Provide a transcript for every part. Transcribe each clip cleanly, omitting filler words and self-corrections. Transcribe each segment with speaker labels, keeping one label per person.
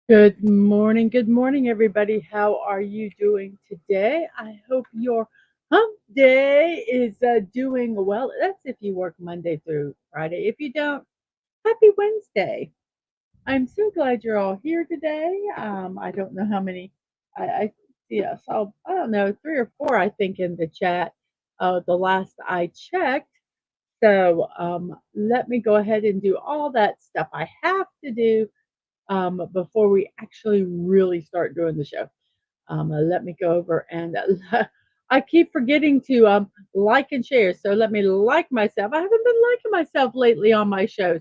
Speaker 1: Good morning, everybody. How are you doing today? I hope your hump day is doing well. That's if you work Monday through Friday. If you don't, happy Wednesday. I'm so glad you're all here today. I don't know how many. I see. I saw. I don't know, 3 or 4. I think in the chat. The last I checked. So let me go ahead and do all that stuff I have to do before we actually really start doing the show. Let me go over and I keep forgetting to like and share. So let me like myself. I haven't been liking myself lately on my shows.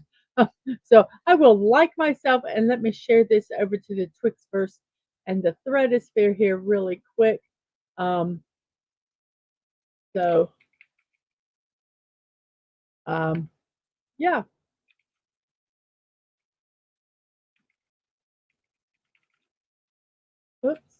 Speaker 1: So I will like myself and let me share this over to the Twixverse and the Threadosphere here really quick. Um, so, um, yeah, whoops.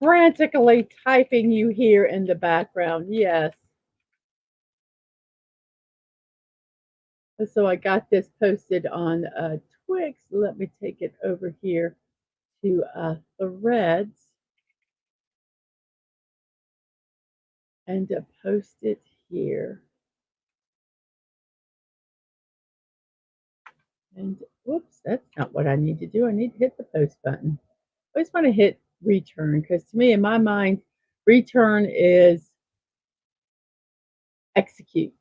Speaker 1: Frantically typing you here in the background. Yes. So I got this posted on Twix. Let me take it over here to Threads and post it here. And whoops, that's not what I need to do. I need to hit the post button. I always want to hit return because to me, in my mind, return is execute.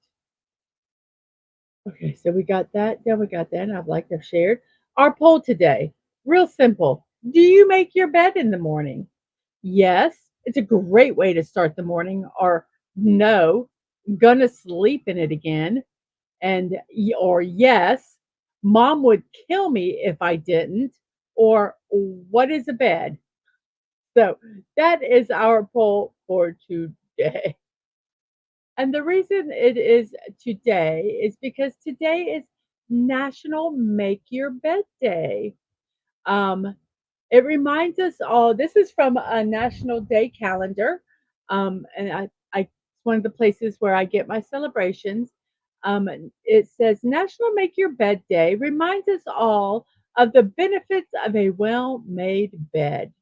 Speaker 1: Okay, so we got that. Then we got that. And I'd like to have shared our poll today. Real simple. Do you make your bed in the morning? Yes, it's a great way to start the morning. Or no, gonna sleep in it again. And or yes, mom would kill me if I didn't. Or what is a bed? So that is our poll for today. And the reason it is today is because today is National Make Your Bed Day. Um, it reminds us all. This is from a National Day calendar, and it's one of the places where I get my celebrations. It says National Make Your Bed Day reminds us all of the benefits of a well-made bed.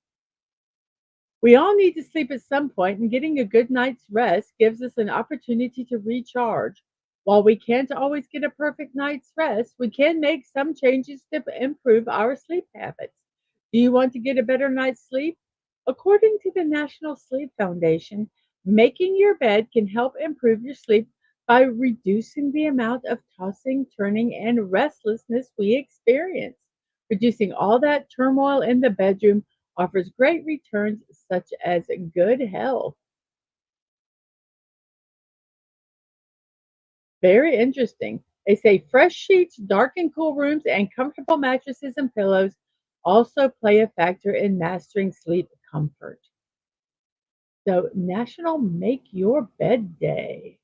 Speaker 1: We all need to sleep at some point, and getting a good night's rest gives us an opportunity to recharge. While we can't always get a perfect night's rest, we can make some changes to improve our sleep habits. Do you want to get a better night's sleep? According to the National Sleep Foundation, making your bed can help improve your sleep by reducing the amount of tossing, turning, and restlessness we experience. Reducing all that turmoil in the bedroom offers great returns such as good health. Very interesting. They say fresh sheets, dark and cool rooms, and comfortable mattresses and pillows also play a factor in mastering sleep comfort. So, National Make Your Bed Day.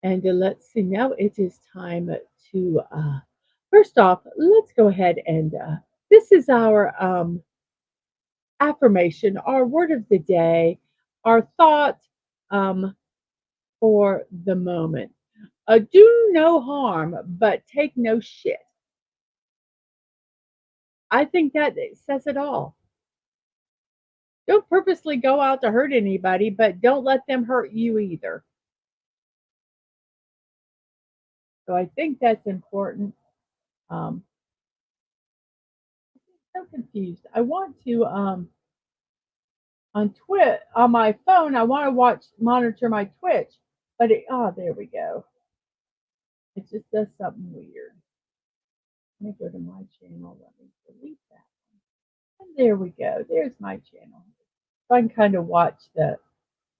Speaker 1: And let's see, now it is time to, first off, let's go ahead and this is our affirmation, our word of the day, our thought um, for the moment. Do no harm, but take no shit. I think that says it all. Don't purposely go out to hurt anybody, but don't let them hurt you either. So I think that's important. Um, I'm so confused. I want to on Twitch on my phone. I want to monitor my Twitch, but there we go. It just does something weird. Let me go to my channel. Let me delete that. And there we go. There's my channel. So I can kind of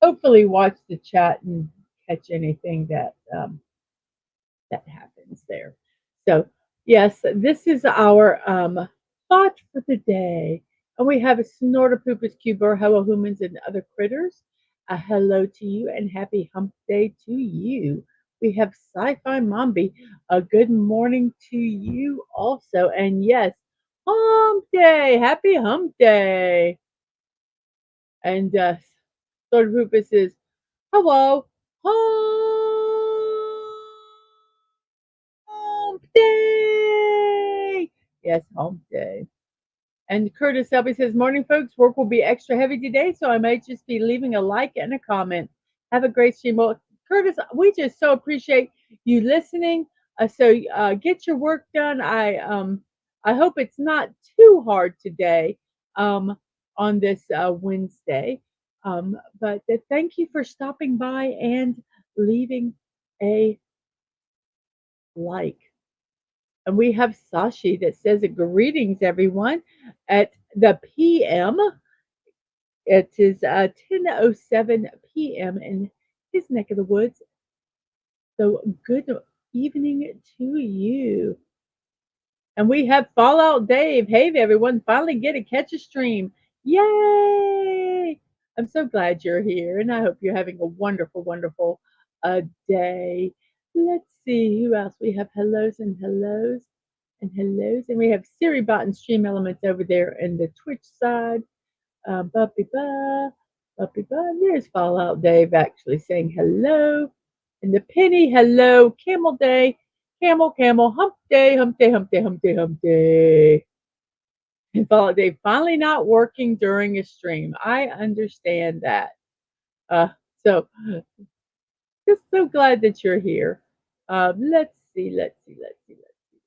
Speaker 1: hopefully watch the chat and catch anything that that happens there. So Yes, this is our thought for the day. And we have a Snorterpoopus, Cuber, hello humans and other critters. A hello to you and happy hump day to you. We have Sci-Fi Mombi. A good morning to you also. And yes, hump day. Happy hump day. And Snorterpoopus is hello. Hump day. Yes, hump day. And Curtis Selby says, morning, folks. Work will be extra heavy today, so I might just be leaving a like and a comment. Have a great stream. Well, Curtis, we just so appreciate you listening. So get your work done. I hope it's not too hard today on this Wednesday. But thank you for stopping by and leaving a like. And we have Sashi that says, greetings, everyone. At the PM, it is 10:07 p.m. in his neck of the woods. So good evening to you. And we have Fallout Dave. Hey, everyone, finally get to catch a stream. Yay! I'm so glad you're here, and I hope you're having a wonderful, wonderful day. Let's see who else we have. Hellos and hellos and hellos. And we have Siribot and Stream Elements over there in the Twitch side. Buppy ba, Buppy ba. There's Fallout Dave actually saying hello. And the Penny, hello. Camel Day, Camel, Camel, Hump Day, Hump Day, Hump Day, Hump Day, Hump Day. And Fallout Dave finally not working during a stream. I understand that. Uh, so just so glad that you're here. Let's see, let's see, let's see, let's see.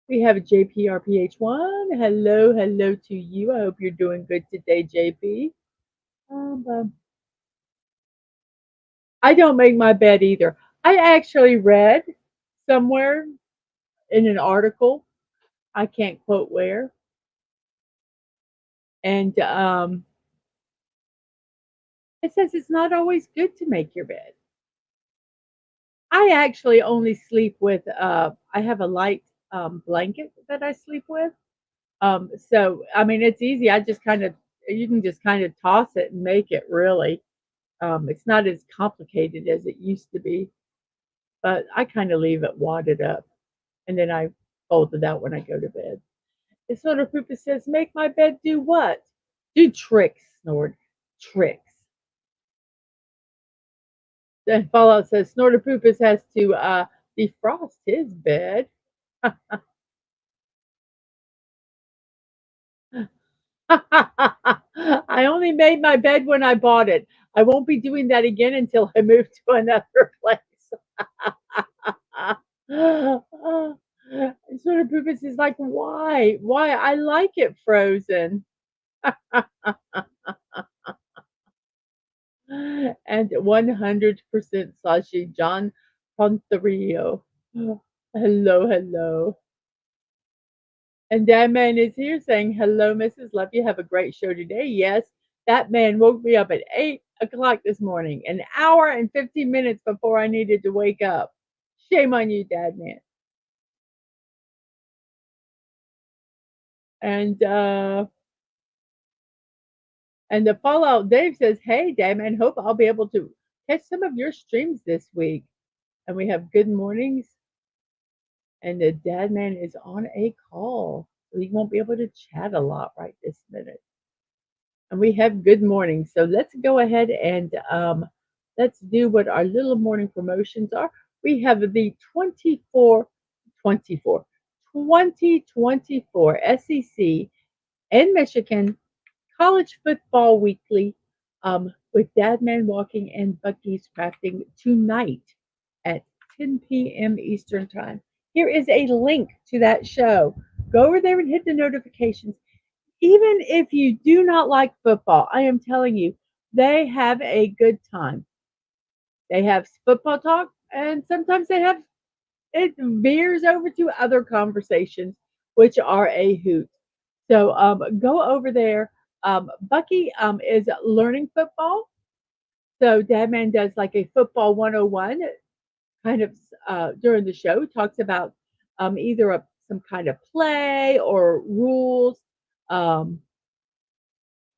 Speaker 1: We have JPRPH1. Hello, hello to you. I hope you're doing good today, JP. Um, I don't make my bed either. I actually read somewhere in an article, I can't quote where, and it says it's not always good to make your bed. I actually only sleep with, I have a light blanket that I sleep with. So, I mean, it's easy. You can just kind of toss it and make it really. It's not as complicated as it used to be, but I kind of leave it wadded up and then I fold it out when I go to bed. And Snort Poopa says, make my bed do what? Do tricks, Snort. Tricks. Then Fallout says Snorter Poopus has to defrost his bed. I only made my bed when I bought it. I won't be doing that again until I move to another place. And Snorter Poopus is like, why? Why? I like it frozen. And 100% Sashi John Ponterio. Hello, hello. And that man is here saying, hello, Mrs. Love. You have a great show today. Yes, that man woke me up at 8 o'clock this morning, an hour and 15 minutes before I needed to wake up. Shame on you, Dad man. And the Fallout Dave says, hey, Dad man, hope I'll be able to catch some of your streams this week. And we have good mornings. And the Dad man is on a call. So he won't be able to chat a lot right this minute. And we have good morning. So let's go ahead and let's do what our little morning promotions are. We have the 2024 SEC in Michigan College Football Weekly with Dadman Walking and Bucky's Crafting tonight at 10 p.m. Eastern Time. Here is a link to that show. Go over there and hit the notifications. Even if you do not like football, I am telling you, they have a good time. They have football talk, and sometimes it veers over to other conversations, which are a hoot. So go over there. Bucky is learning football. So Dadman does like a football 101 kind of during the show, talks about either some kind of play or rules, um,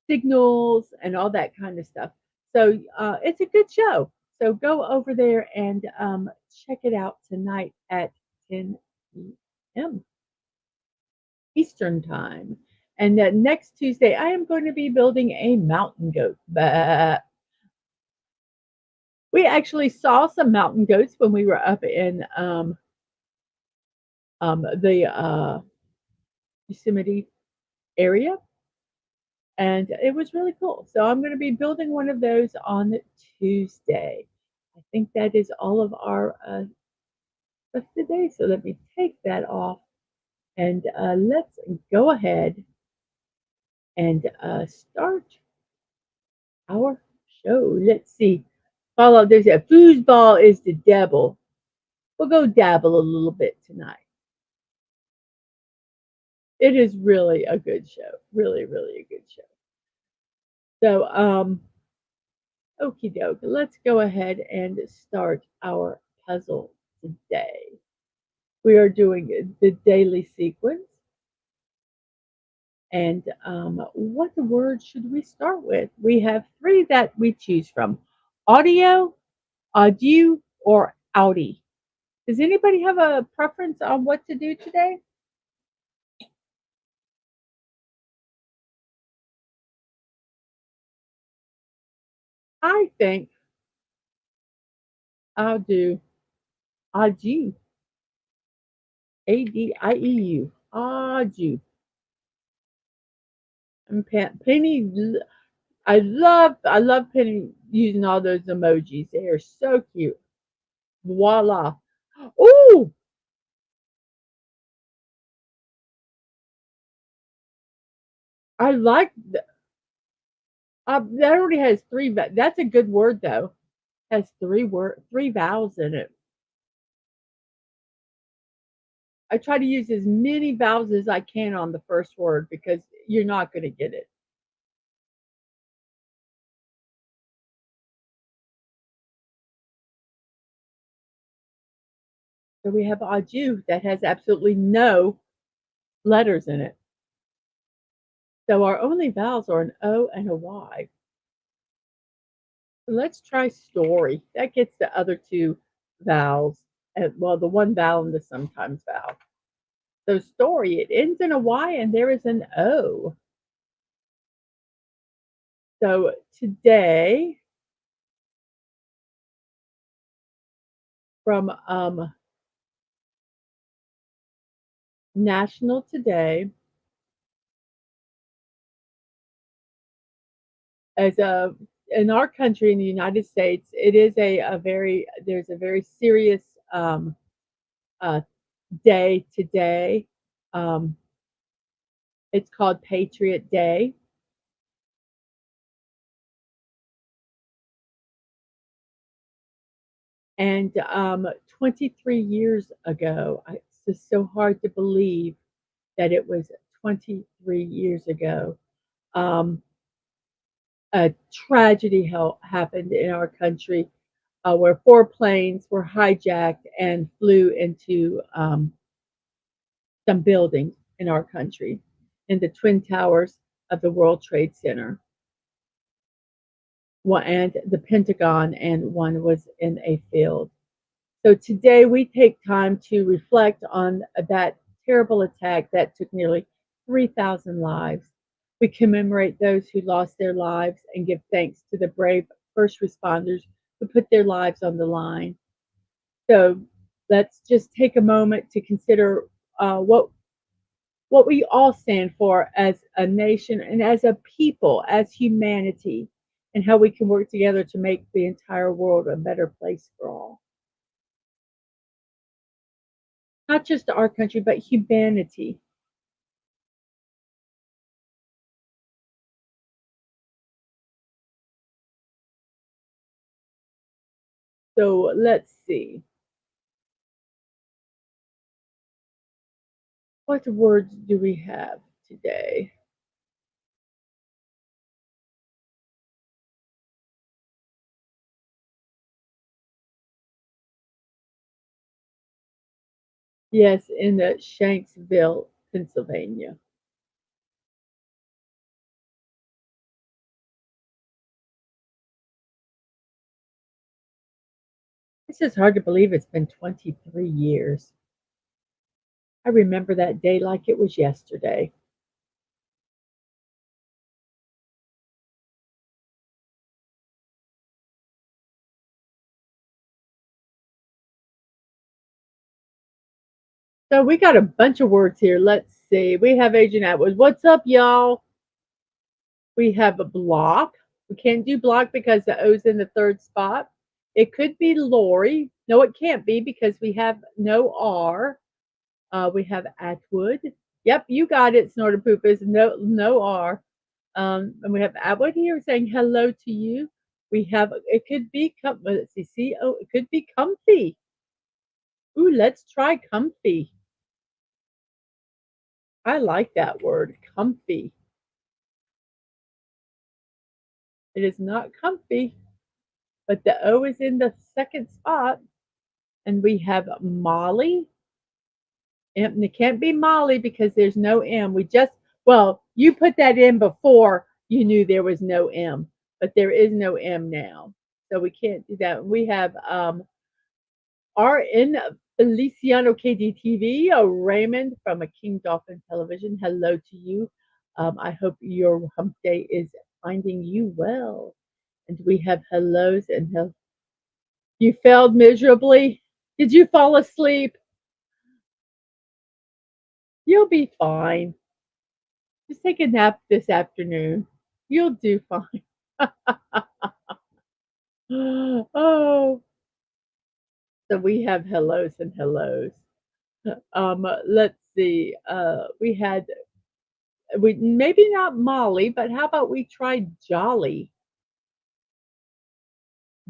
Speaker 1: signals, and all that kind of stuff. So it's a good show. So go over there and check it out tonight at 10 p.m. Eastern time. And then next Tuesday, I am going to be building a mountain goat. But we actually saw some mountain goats when we were up in the Yosemite area, and it was really cool. So I'm going to be building one of those on Tuesday. I think that is all of our stuff today. So let me take that off, and let's go ahead and start our show. Let's see. Follow. There's a foosball is the devil. We'll go dabble a little bit tonight. It is really a good show. Really, really a good show. So, okie doke. Let's go ahead and start our puzzle today. We are doing the daily sequence. And what word should we start with? We have three that we choose from: audio, audio, or Audi. Does anybody have a preference on what to do today? I think I'll do audio. Adieu. Adieu. And Penny, I love Penny using all those emojis. They are so cute. Voila. Oh, I like that. Already has three. That's a good word though. Has three vowels in it. I try to use as many vowels as I can on the first word because you're not going to get it. So we have Aju that has absolutely no letters in it. So our only vowels are an O and a Y. So let's try story. That gets the other two vowels. Well, the one vowel and the sometimes vowel. So story, it ends in a Y and there is an O. So today, from National Today, as a in our country in the United States, it is a very there's a very serious uh, day today. Um, it's called Patriot Day, and 23 years ago, it's just so hard to believe that it was 23 years ago. Um, a tragedy happened in our country where four planes were hijacked and flew into some buildings in our country, in the Twin Towers of the World Trade Center, and the Pentagon, and one was in a field. So today we take time to reflect on that terrible attack that took nearly 3,000 lives. We commemorate those who lost their lives and give thanks to the brave first responders who put their lives on the line. So let's just take a moment to consider what we all stand for as a nation and as a people, as humanity, and how we can work together to make the entire world a better place for all. Not just our country, but humanity. So let's see. What words do we have today? Yes, in the Shanksville, Pennsylvania. It's just hard to believe it's been 23 years. I remember that day like it was yesterday. So we got a bunch of words here. Let's see. We have Agent Atwood. What's up, y'all? We have a block. We can't do block because the O's in the third spot. It could be Lori. No, it can't be because we have no R. We have Atwood. Yep, you got it, Snorter Poopers. No R. And we have Atwood here saying hello to you. We have it could be let's see, it could be comfy. Ooh, let's try comfy. I like that word, comfy. It is not comfy, but the O is in the second spot. And we have Molly. And it can't be Molly because there's no M. Well, you put that in before you knew there was no M, but there is no M now. So we can't do that. We have RN Feliciano KDTV, Raymond from a King Dolphin Television. Hello to you. I hope your hump day is finding you well. And we have hellos and you failed miserably. Did you fall asleep? You'll be fine. Just take a nap this afternoon. You'll do fine. Oh, so we have hellos and hellos. Let's see. We maybe not Molly, but how about we try Jolly?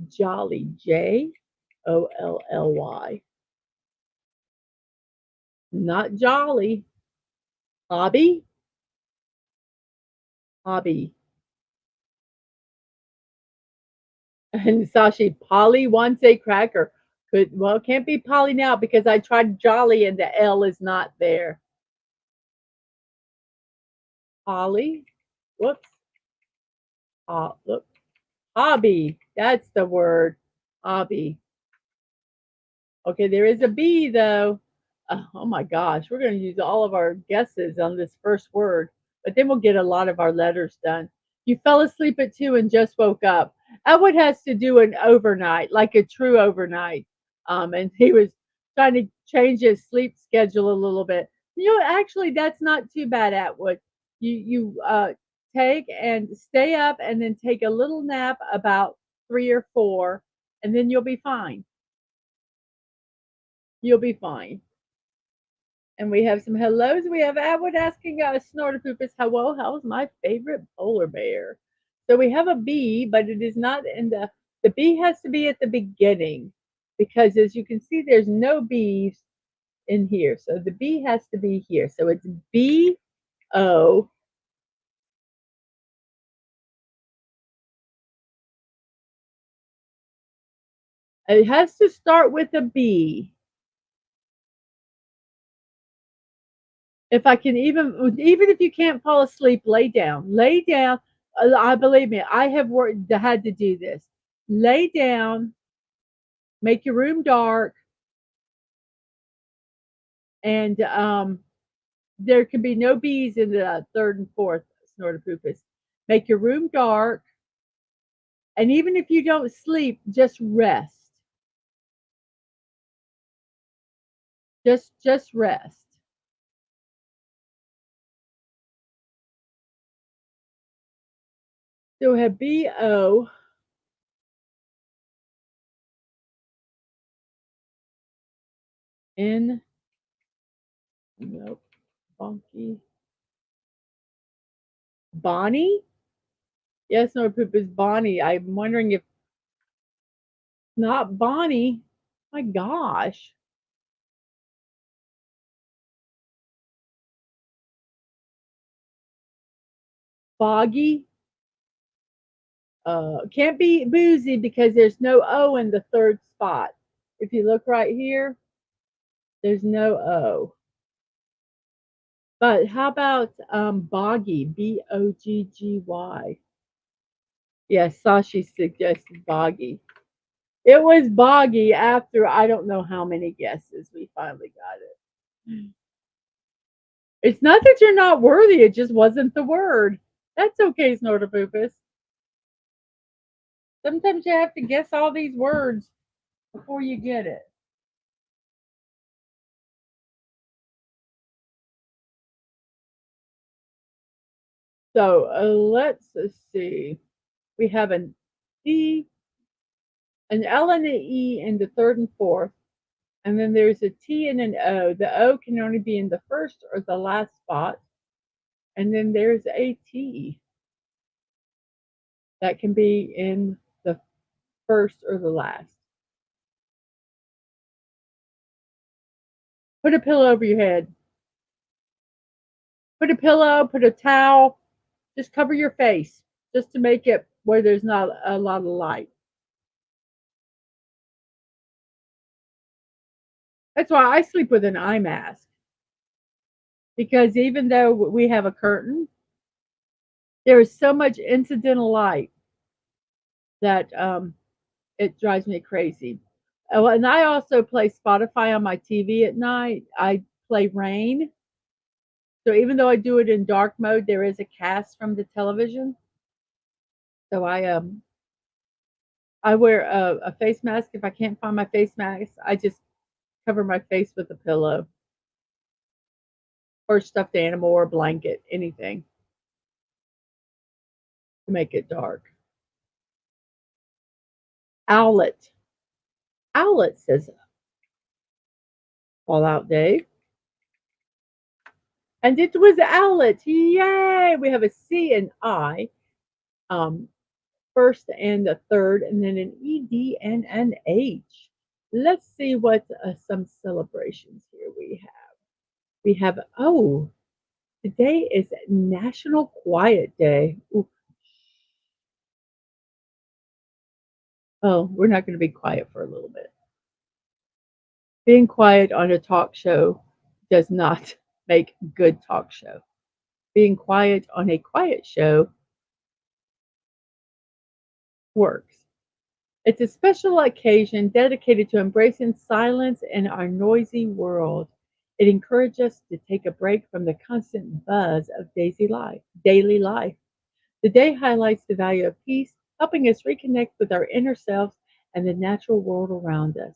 Speaker 1: Jolly, Jolly. Not Jolly. Hobby, hobby. And Sashi, Polly wants a cracker. It can't be Polly now because I tried Jolly and the L is not there. Polly, whoops. Look, hobby. That's the word. Hobby. Okay, there is a B though. Oh my gosh, we're going to use all of our guesses on this first word, but then we'll get a lot of our letters done. You fell asleep at 2 and just woke up. Elwood has to do an overnight, like a true overnight. And he was trying to change his sleep schedule a little bit. Actually, that's not too bad, Atwood. You take and stay up and then take a little nap about 3 or 4, and then you'll be fine. You'll be fine. And we have some hellos. We have Atwood asking Snorter Poopus, hello, how's my favorite polar bear? So we have a B, but it is not in the B has to be at the beginning because as you can see, there's no B's in here. So the B has to be here. So it's B-O. It has to start with a B. If I can even if you can't fall asleep, lay down. Lay down. I believe me, I have had to do this. Lay down, make your room dark, and there can be no bees in the third and fourth snorter poopus. Make your room dark, and even if you don't sleep, just rest. Just rest. So we have B-O. N. Nope. Bonky. Bonnie? Yes, no poop is Bonnie. I'm wondering if not Bonnie. My gosh. Foggy. Can't be boozy because there's no O in the third spot. If you look right here, There's no O. But how about boggy? Boggy. Yes, Sashi suggested boggy. It was boggy after I don't know how many guesses we finally got it. It's not that you're not worthy, it just wasn't the word. That's okay, Snortopoopas. Sometimes you have to guess all these words before you get it. So let's see. We have E, an L and an E in the third and fourth, and then there's a T and an O. The O can only be in the first or the last spot, and then there's a T that can be in the first or the last. Put a pillow over your head. Put a pillow, put a towel, just cover your face just to make it where there's not a lot of light. That's why I sleep with an eye mask because even though we have a curtain, there is so much incidental light that it drives me crazy. Oh, and I also play Spotify on my TV at night. I play Rain. So even though I do it in dark mode, there is a cast from the television. So I wear a face mask. If I can't find my face mask, I just cover my face with a pillow or stuffed animal or blanket, anything to make it dark. Owlet. Owlet says Fallout Dave. And it was Owlet. Yay! We have a C and I, first and a third, and then an ED and an H. Let's see what some celebrations here we have. We have, oh, today is National Quiet Day. Ooh. Oh, we're not going to be quiet for a little bit. Being quiet on a talk show does not make good talk show. Being quiet on a quiet show works. It's a special occasion dedicated to embracing silence in our noisy world. It encourages us to take a break from the constant buzz of daily life. The day highlights the value of peace, helping us reconnect with our inner selves and the natural world around us.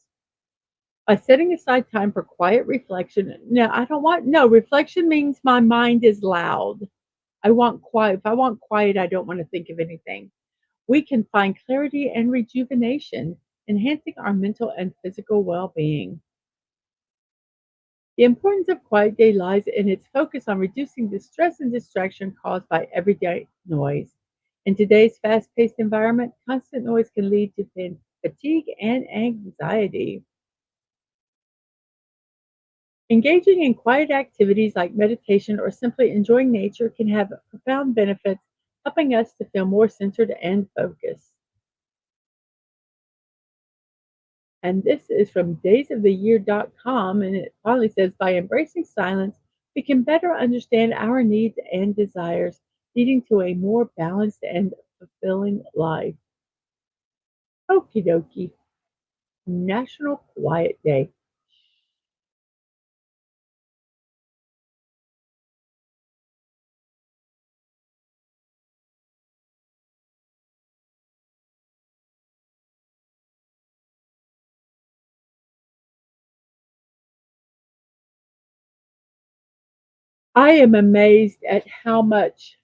Speaker 1: By setting aside time for quiet reflection, no, I don't want, no, reflection means my mind is loud. I want quiet. If I want quiet, I don't want to think of anything. We can find clarity and rejuvenation, enhancing our mental and physical well being. The importance of quiet day lies in its focus on reducing the stress and distraction caused by everyday noise. In today's fast paced environment, constant noise can lead to fatigue and anxiety. Engaging in quiet activities like meditation or simply enjoying nature can have profound benefits, helping us to feel more centered and focused. And this is from daysoftheyear.com. And it finally says, by embracing silence, we can better understand our needs and desires, leading to a more balanced and fulfilling life. Okie dokie. National Quiet Day. I am amazed at how much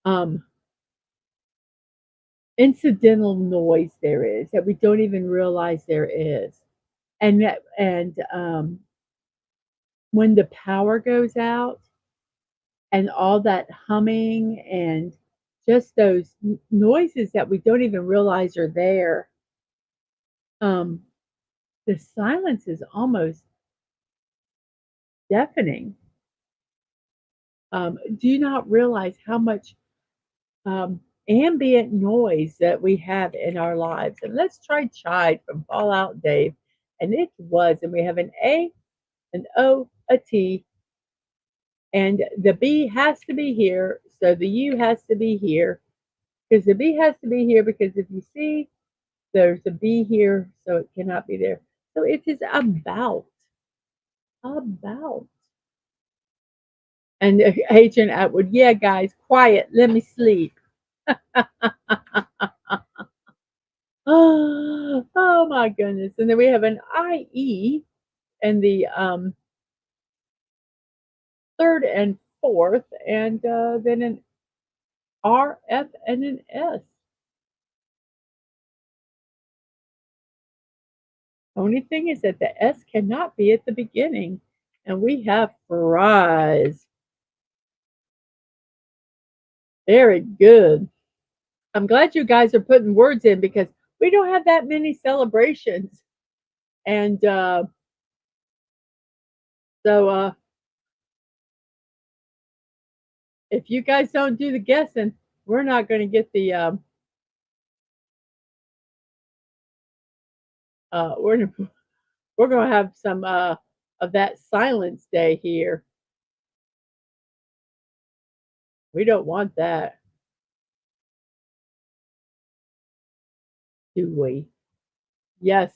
Speaker 1: um, incidental noise there is that we don't even realize there is. And when the power goes out and all that humming and just those noises that we don't even realize are there, um, the silence is almost deafening. Do you not realize how much ambient noise that we have in our lives? And let's try Chide from Fallout Dave. And it was, and we have an A an O, a T, and the B has to be here, so the U has to be here, because the B has to be here, because if you see, there's a B here, so it cannot be there. So it is about, about. And Agent Atwood, yeah, guys, quiet, let me sleep. Oh my goodness. And then we have an IE in the third and fourth, and then an RF and an S. Only thing is that the S cannot be at the beginning. And we have fries. Very good. I'm glad you guys are putting words in because we don't have that many celebrations. And so if you guys don't do the guessing, we're not going to get the we're we're going to have some of that silence day here. We don't want that, do we? Yes.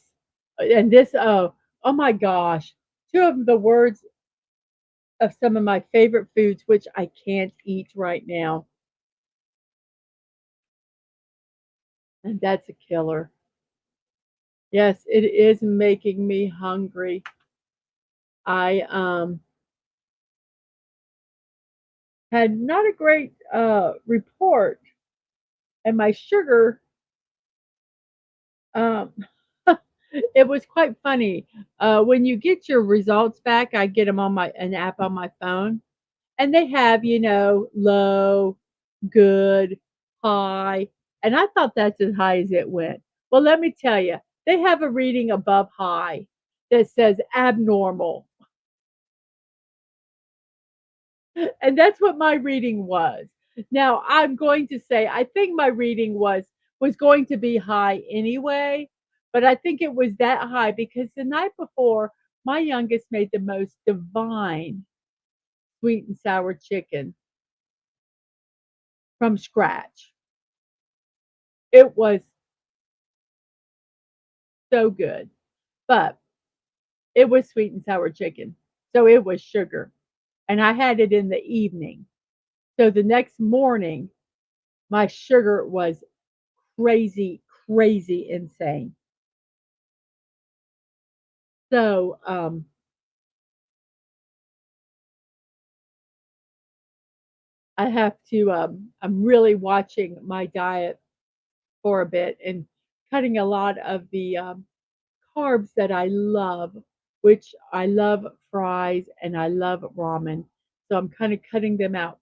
Speaker 1: And this oh my gosh, two of the words of some of my favorite foods which I can't eat right now. And that's a killer. Yes, it is making me hungry. I had not a great report, and my sugar um it was quite funny. When you get your results back, I get them on my an app on my phone, and they have, low, good, high, and I thought that's as high as it went. Well, let me tell you, they have a reading above high that says abnormal. And that's what my reading was. Now, I'm going to say I think my reading was going to be high anyway, but I think it was that high because the night before my youngest made the most divine sweet and sour chicken from scratch. It was so good, but it was sweet and sour chicken. So it was sugar. And I had it in the evening. So the next morning, my sugar was crazy, crazy insane. So I have to, I'm really watching my diet for a bit and cutting a lot of the carbs that I love, which I love fries and I love ramen. So I'm kind of cutting them out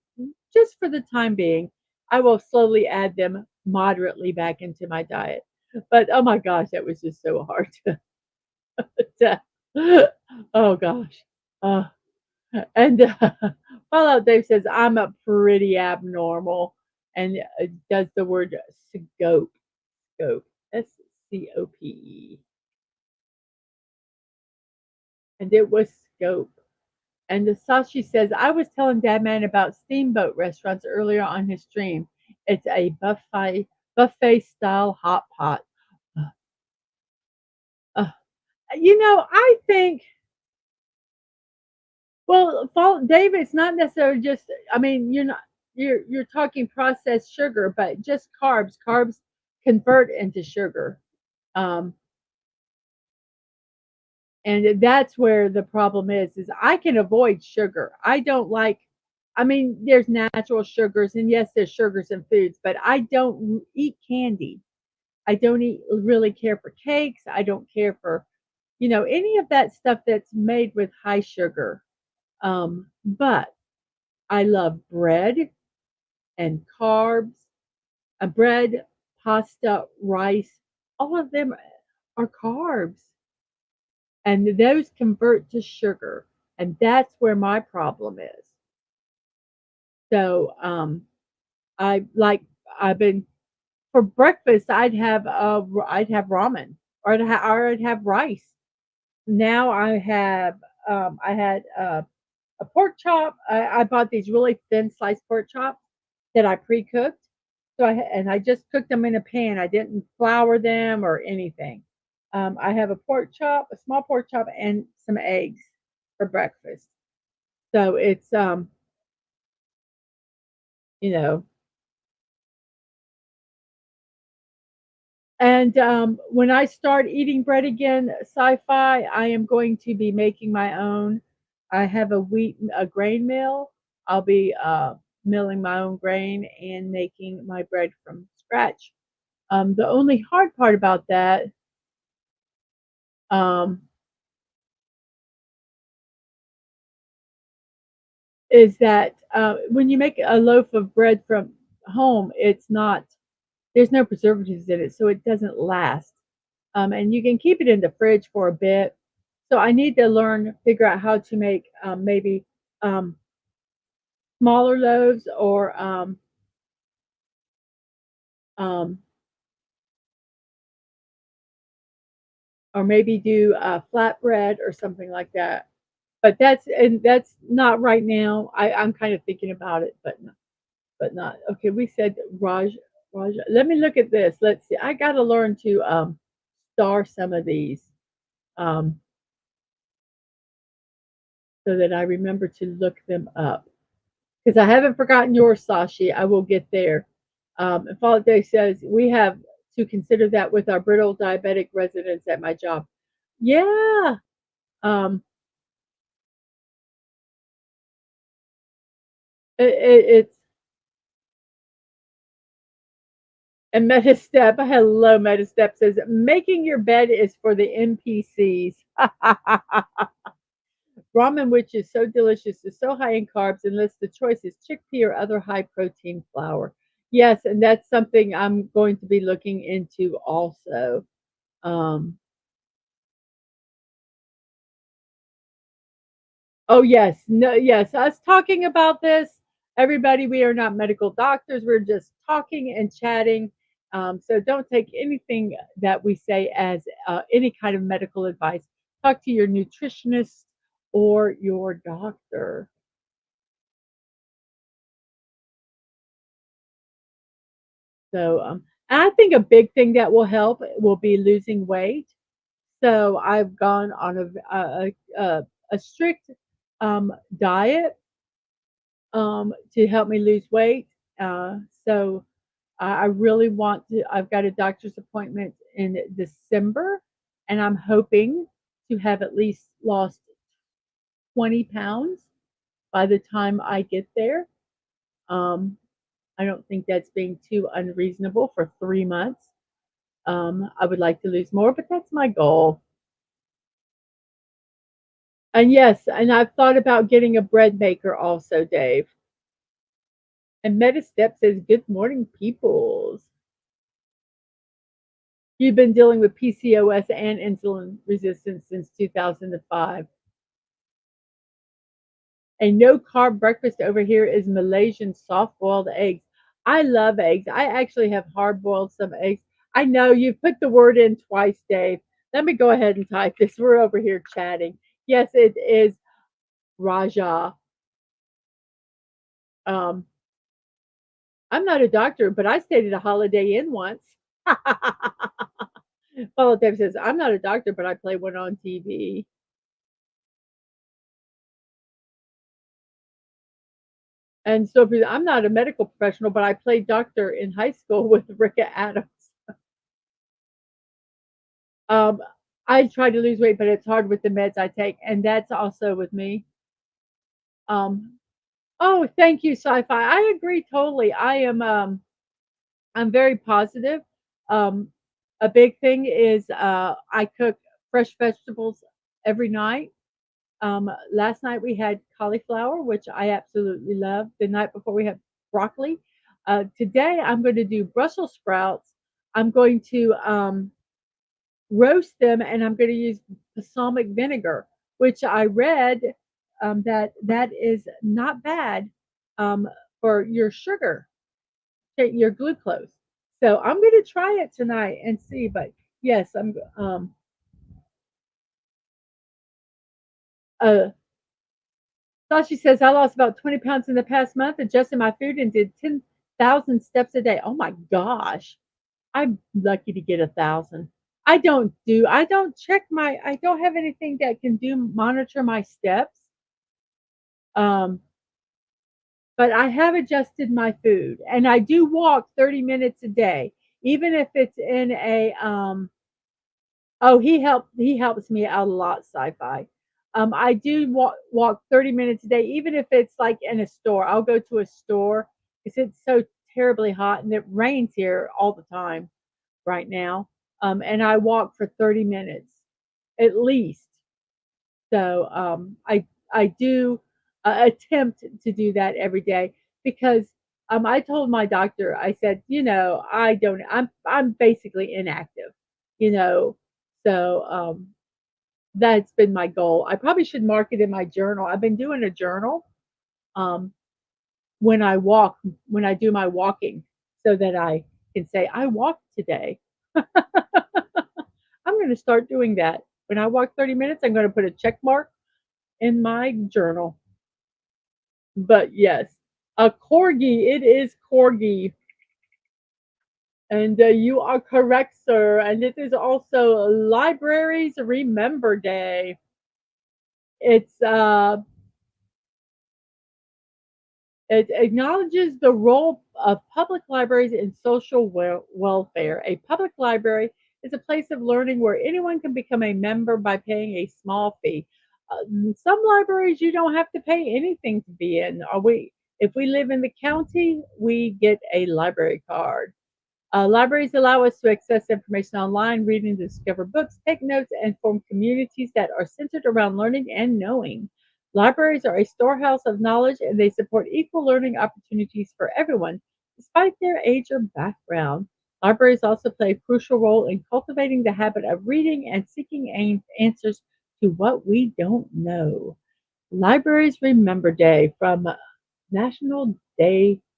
Speaker 1: just for the time being. I will slowly add them moderately back into my diet. But oh my gosh, that was just so hard to oh gosh. Uh, and Fallout Dave says, I'm a pretty abnormal and does the word scope, scope, SCOPE. And it was scope. And the Sashi says, I was telling Dadman about steamboat restaurants earlier on his stream. It's a buffet style hot pot. Uh, I think, well, Dave, it's not necessarily just, I mean, you're talking processed sugar, but just carbs. Carbs convert into sugar. Um, and that's where the problem is I can avoid sugar. I don't like, I mean, there's natural sugars, and yes, there's sugars in foods, but I don't eat candy. I don't really care for cakes. I don't care for, any of that stuff that's made with high sugar. But I love bread and carbs, bread, pasta, rice. All of them are carbs, and those convert to sugar, and that's where my problem is. So I like I've been for breakfast I'd have ramen, or I'd have rice. Now I have I had a pork chop. I bought these really thin sliced pork chops that I pre-cooked. And I just cooked them in a pan. I didn't flour them or anything. I have a pork chop, a small pork chop, and some eggs for breakfast. So it's you know, and when I start eating bread again, sci-fi, I am going to be making my own. I have a grain mill. I'll be milling my own grain and making my bread from scratch. The only hard part about that um, is that when you make a loaf of bread from home, it's not there's no preservatives in it, so it doesn't last. And you can keep it in the fridge for a bit. So I need to figure out how to make maybe um, smaller loaves um, or maybe do flatbread or something like that. But that's not right now. I'm kind of thinking about it, but not okay. We said Raj. Let me look at this. Let's see. I got to learn to star some of these um, so that I remember to look them up. Because I haven't forgotten yours, Sashi. I will get there. And Follow Day says we have to consider that with our brittle diabetic residents at my job. Yeah, um, it's and Metastep. Hello, Metastep says making your bed is for the NPCs. Ramen, which is so delicious, is so high in carbs and lists the choices chickpea or other high protein flour. Yes, and that's something I'm going to be looking into also. Um, oh yes, no, yes, us talking about this, everybody. We are not medical doctors. We're just talking and chatting. So don't take anything that we say as any kind of medical advice. Talk to your nutritionist or your doctor. So, and I think a big thing that will help will be losing weight. So I've gone on a strict diet to help me lose weight. So I really want to. I've got a doctor's appointment in December, and I'm hoping to have at least lost 20 pounds by the time I get there. Um, I don't think that's being too unreasonable for 3 months. I would like to lose more, but that's my goal. And yes, and I've thought about getting a bread maker also, Dave. And Metastep says, "Good morning, peoples. You've been dealing with PCOS and insulin resistance since 2005. A no carb breakfast over here is Malaysian soft boiled eggs. I love eggs. I actually have hard boiled some eggs. I know you've put the word in twice, Dave. Let me go ahead and type this. We're over here chatting. Yes, it is Raja. Um, I'm not a doctor, but I stayed at a Holiday Inn once. Paula Dave says, I'm not a doctor, but I play one on TV. And so I'm not a medical professional, but I played doctor in high school with Ricka Adams. Um, I try to lose weight, but it's hard with the meds I take, and that's also with me. Um, oh, thank you, Sci-Fi. I agree totally. I'm very positive. Um, a big thing is I cook fresh vegetables every night. Last night we had cauliflower, which I absolutely love. The night before we had broccoli. Today I'm going to do Brussels sprouts. I'm going to roast them, and I'm going to use balsamic vinegar, which I read that is not bad um, for your sugar, your glucose. So I'm going to try it tonight and see. But yes, I'm Uh, Sashi says, I lost about 20 pounds in the past month, adjusted my food, and did 10,000 steps a day. Oh my gosh. I'm lucky to get 1,000. I don't check I don't have anything that can monitor my steps. Um, but I have adjusted my food and I do walk 30 minutes a day, even if it's in oh, he helps me out a lot, sci-fi. I do walk 30 minutes a day, even if it's like in a store. I'll go to a store because it's so terribly hot and it rains here all the time right now. And I walk for 30 minutes at least. So I do attempt to do that every day because I told my doctor, I said, I don't, I'm basically inactive, you know, so that's been my goal. I probably should mark it in my journal. I've been doing a journal um, when I walk, when I do my walking, so that I can say I walked today. I'm going to start doing that. When I walk 30 minutes, I'm going to put a check mark in my journal. But yes, a corgi. It is corgi. And you are correct, sir. And it is also Libraries Remember Day. It's it acknowledges the role of public libraries in social welfare. A public library is a place of learning where anyone can become a member by paying a small fee. Some libraries you don't have to pay anything to be in. If we live in the county, we get a library card. Libraries allow us to access information online, read and discover books, take notes, and form communities that are centered around learning and knowing. Libraries are a storehouse of knowledge and they support equal learning opportunities for everyone, despite their age or background. Libraries also play a crucial role in cultivating the habit of reading and seeking answers to what we don't know. Libraries Remember Day from nationaldaytoday.com.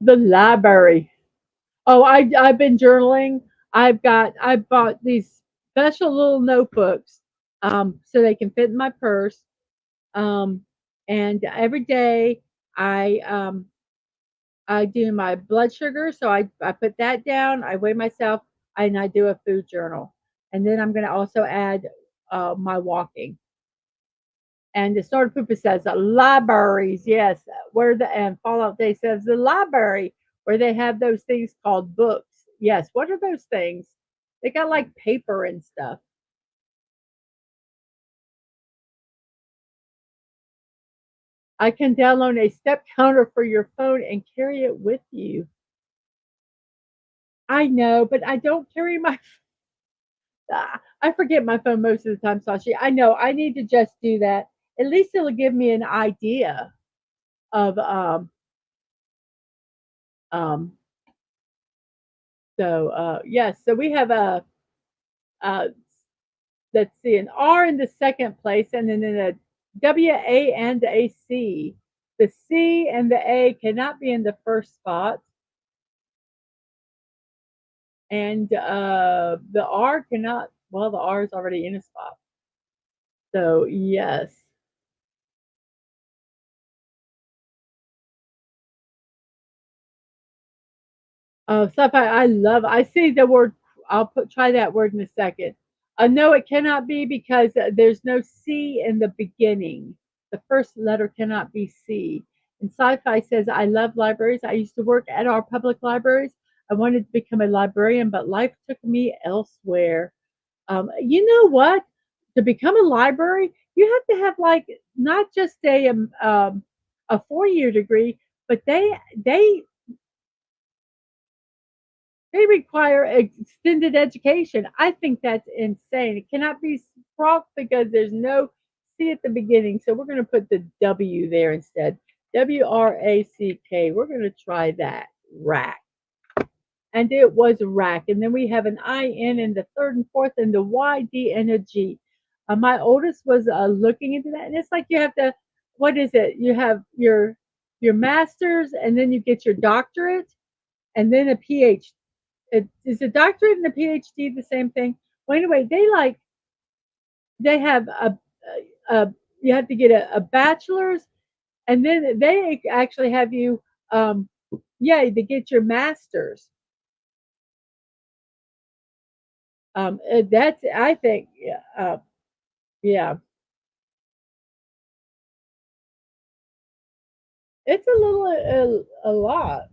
Speaker 1: The library. Oh, I've been journaling. I bought these special little notebooks, so they can fit in my purse. Um, and every day I I do my blood sugar, so I put that down. I weigh myself, and I do a food journal. And then I'm going to also add my walking. And the Sword Pooper says libraries, yes, where the and Fallout Day says the library where they have those things called books. Yes, what are those things? They got like paper and stuff. I can download a step counter for your phone and carry it with you. I know, but I don't carry my. I forget my phone most of the time, Sashi. I know I need to just do that. At least it'll give me an idea of um. So yes, so we have a uh, let's see, an R in the second place, and then a W, A, and a C. The C and the A cannot be in the first spot, and the R cannot. Well, the R is already in a spot. So yes. Oh, stuff I love. I see the word. Try that word in a second. No, it cannot be because there's no C in the beginning. The first letter cannot be C. And sci-fi says, I love libraries. I used to work at our public libraries. I wanted to become a librarian, but life took me elsewhere. You know what? To become a library, you have to have like not just a 4 year degree, but they require extended education. I think that's insane. It cannot be Sprock because there's no C at the beginning. So we're going to put the W there instead. WRACK. We're going to try that. Rack. and it was rack. And then we have an IN in the third and fourth, and the YD and a G. My oldest was looking into that, and it's like you have to. What is it? You have your master's, and then you get your doctorate, and then a PhD. Is a doctorate and a PhD the same thing? Well, anyway, they have a you have to get a bachelor's, and then they actually have you yeah, to get your master's. That's I think yeah, yeah, it's a little a lot.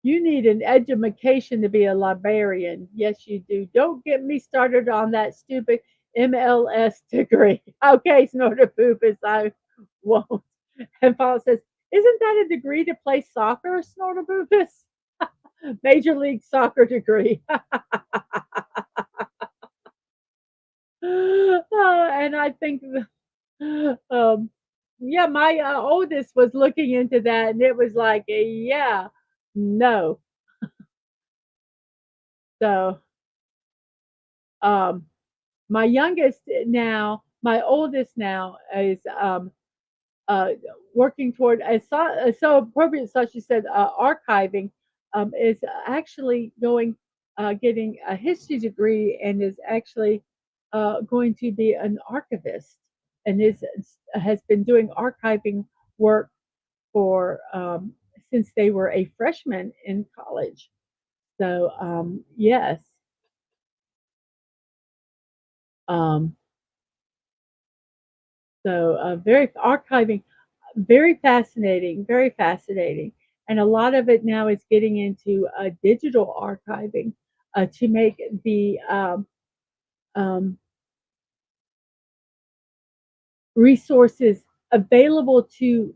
Speaker 1: You need an education to be a librarian. Yes, you do. Don't get me started on that stupid MLS degree. Okay, Snorter Poopus, I won't. And Paul says, isn't that a degree to play soccer, Snorter Poopus? Major League Soccer degree. And I think, um, yeah, my oldest was looking into that, and it was like, yeah, no. So, um, my youngest now, my oldest now is uh, working toward so appropriate. So she said archiving is actually going getting a history degree and is actually going to be an archivist and is has been doing archiving work for since they were a freshman in college. So yes, um, so very archiving, very fascinating. And a lot of it now is getting into digital archiving to make the um, resources available to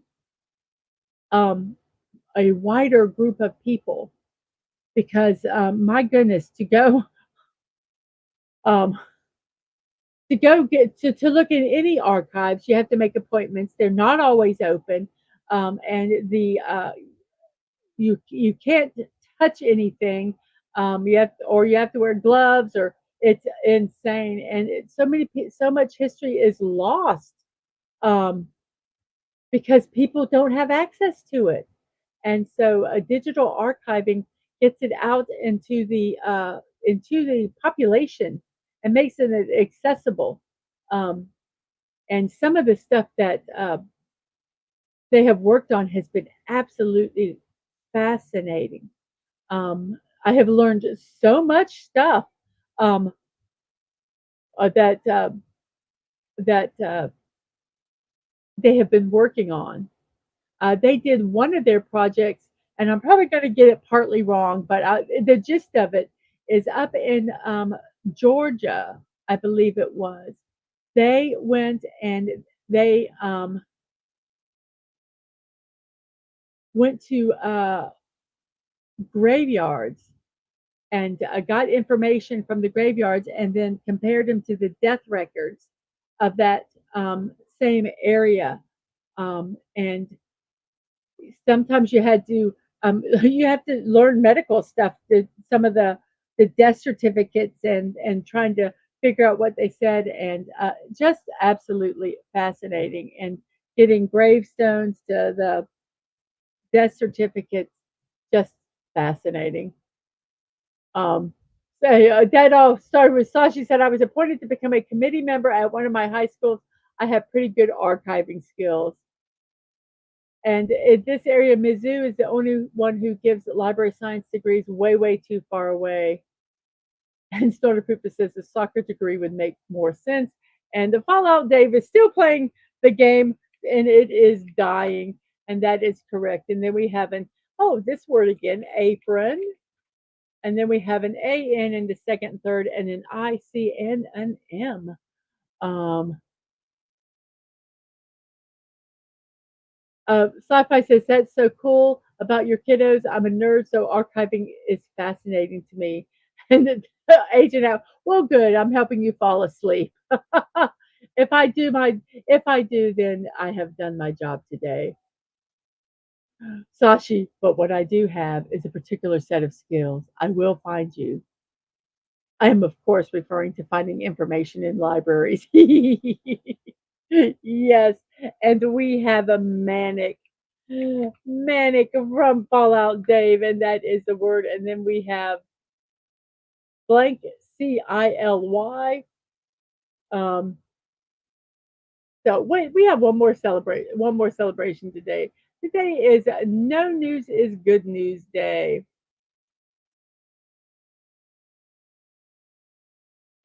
Speaker 1: um, a wider group of people. Because my goodness, um, to go get to look in any archives, you have to make appointments. They're not always open, and the you can't touch anything. You have to wear gloves, or it's insane. And so much history is lost um, because people don't have access to it. And so digital archiving gets it out into the population and makes it accessible. Um, and some of the stuff that they have worked on has been absolutely fascinating. I have learned so much stuff um, uh, that uh, that they have been working on. They did one of their projects, and I'm probably going to get it partly wrong, but the gist of it is up in Georgia, I believe it was. They went and they went to graveyards and got information from the graveyards and then compared them to the death records of that same area. And sometimes you had to you have to learn medical stuff, some of the death certificates and trying to figure out what they said, and just absolutely fascinating. And getting gravestones to the death certificates, just fascinating. So that all started with Sashi said, I was appointed to become a committee member at one of my high schools. I have pretty good archiving skills. And in this area, Mizzou is the only one who gives library science degrees way, way too far away. And Stoner Pooper says the soccer degree would make more sense. And the Fallout Dave is still playing the game and it is dying. And that is correct. And then we have this word again, apron. And then we have an AN in the second and third, and an IC and an M. Um, Sci-fi says that's so cool about your kiddos. I'm a nerd, so archiving is fascinating to me. And the agent out, well, good. I'm helping you fall asleep. If I do, then I have done my job today. Sashi, but what I do have is a particular set of skills. I will find you. I am, of course, referring to finding information in libraries. Yes, and we have a manic from Fallout Dave, and that is the word. And then we have blank CILY. Um, so wait, we have one more celebration today. Today is No News is Good News Day.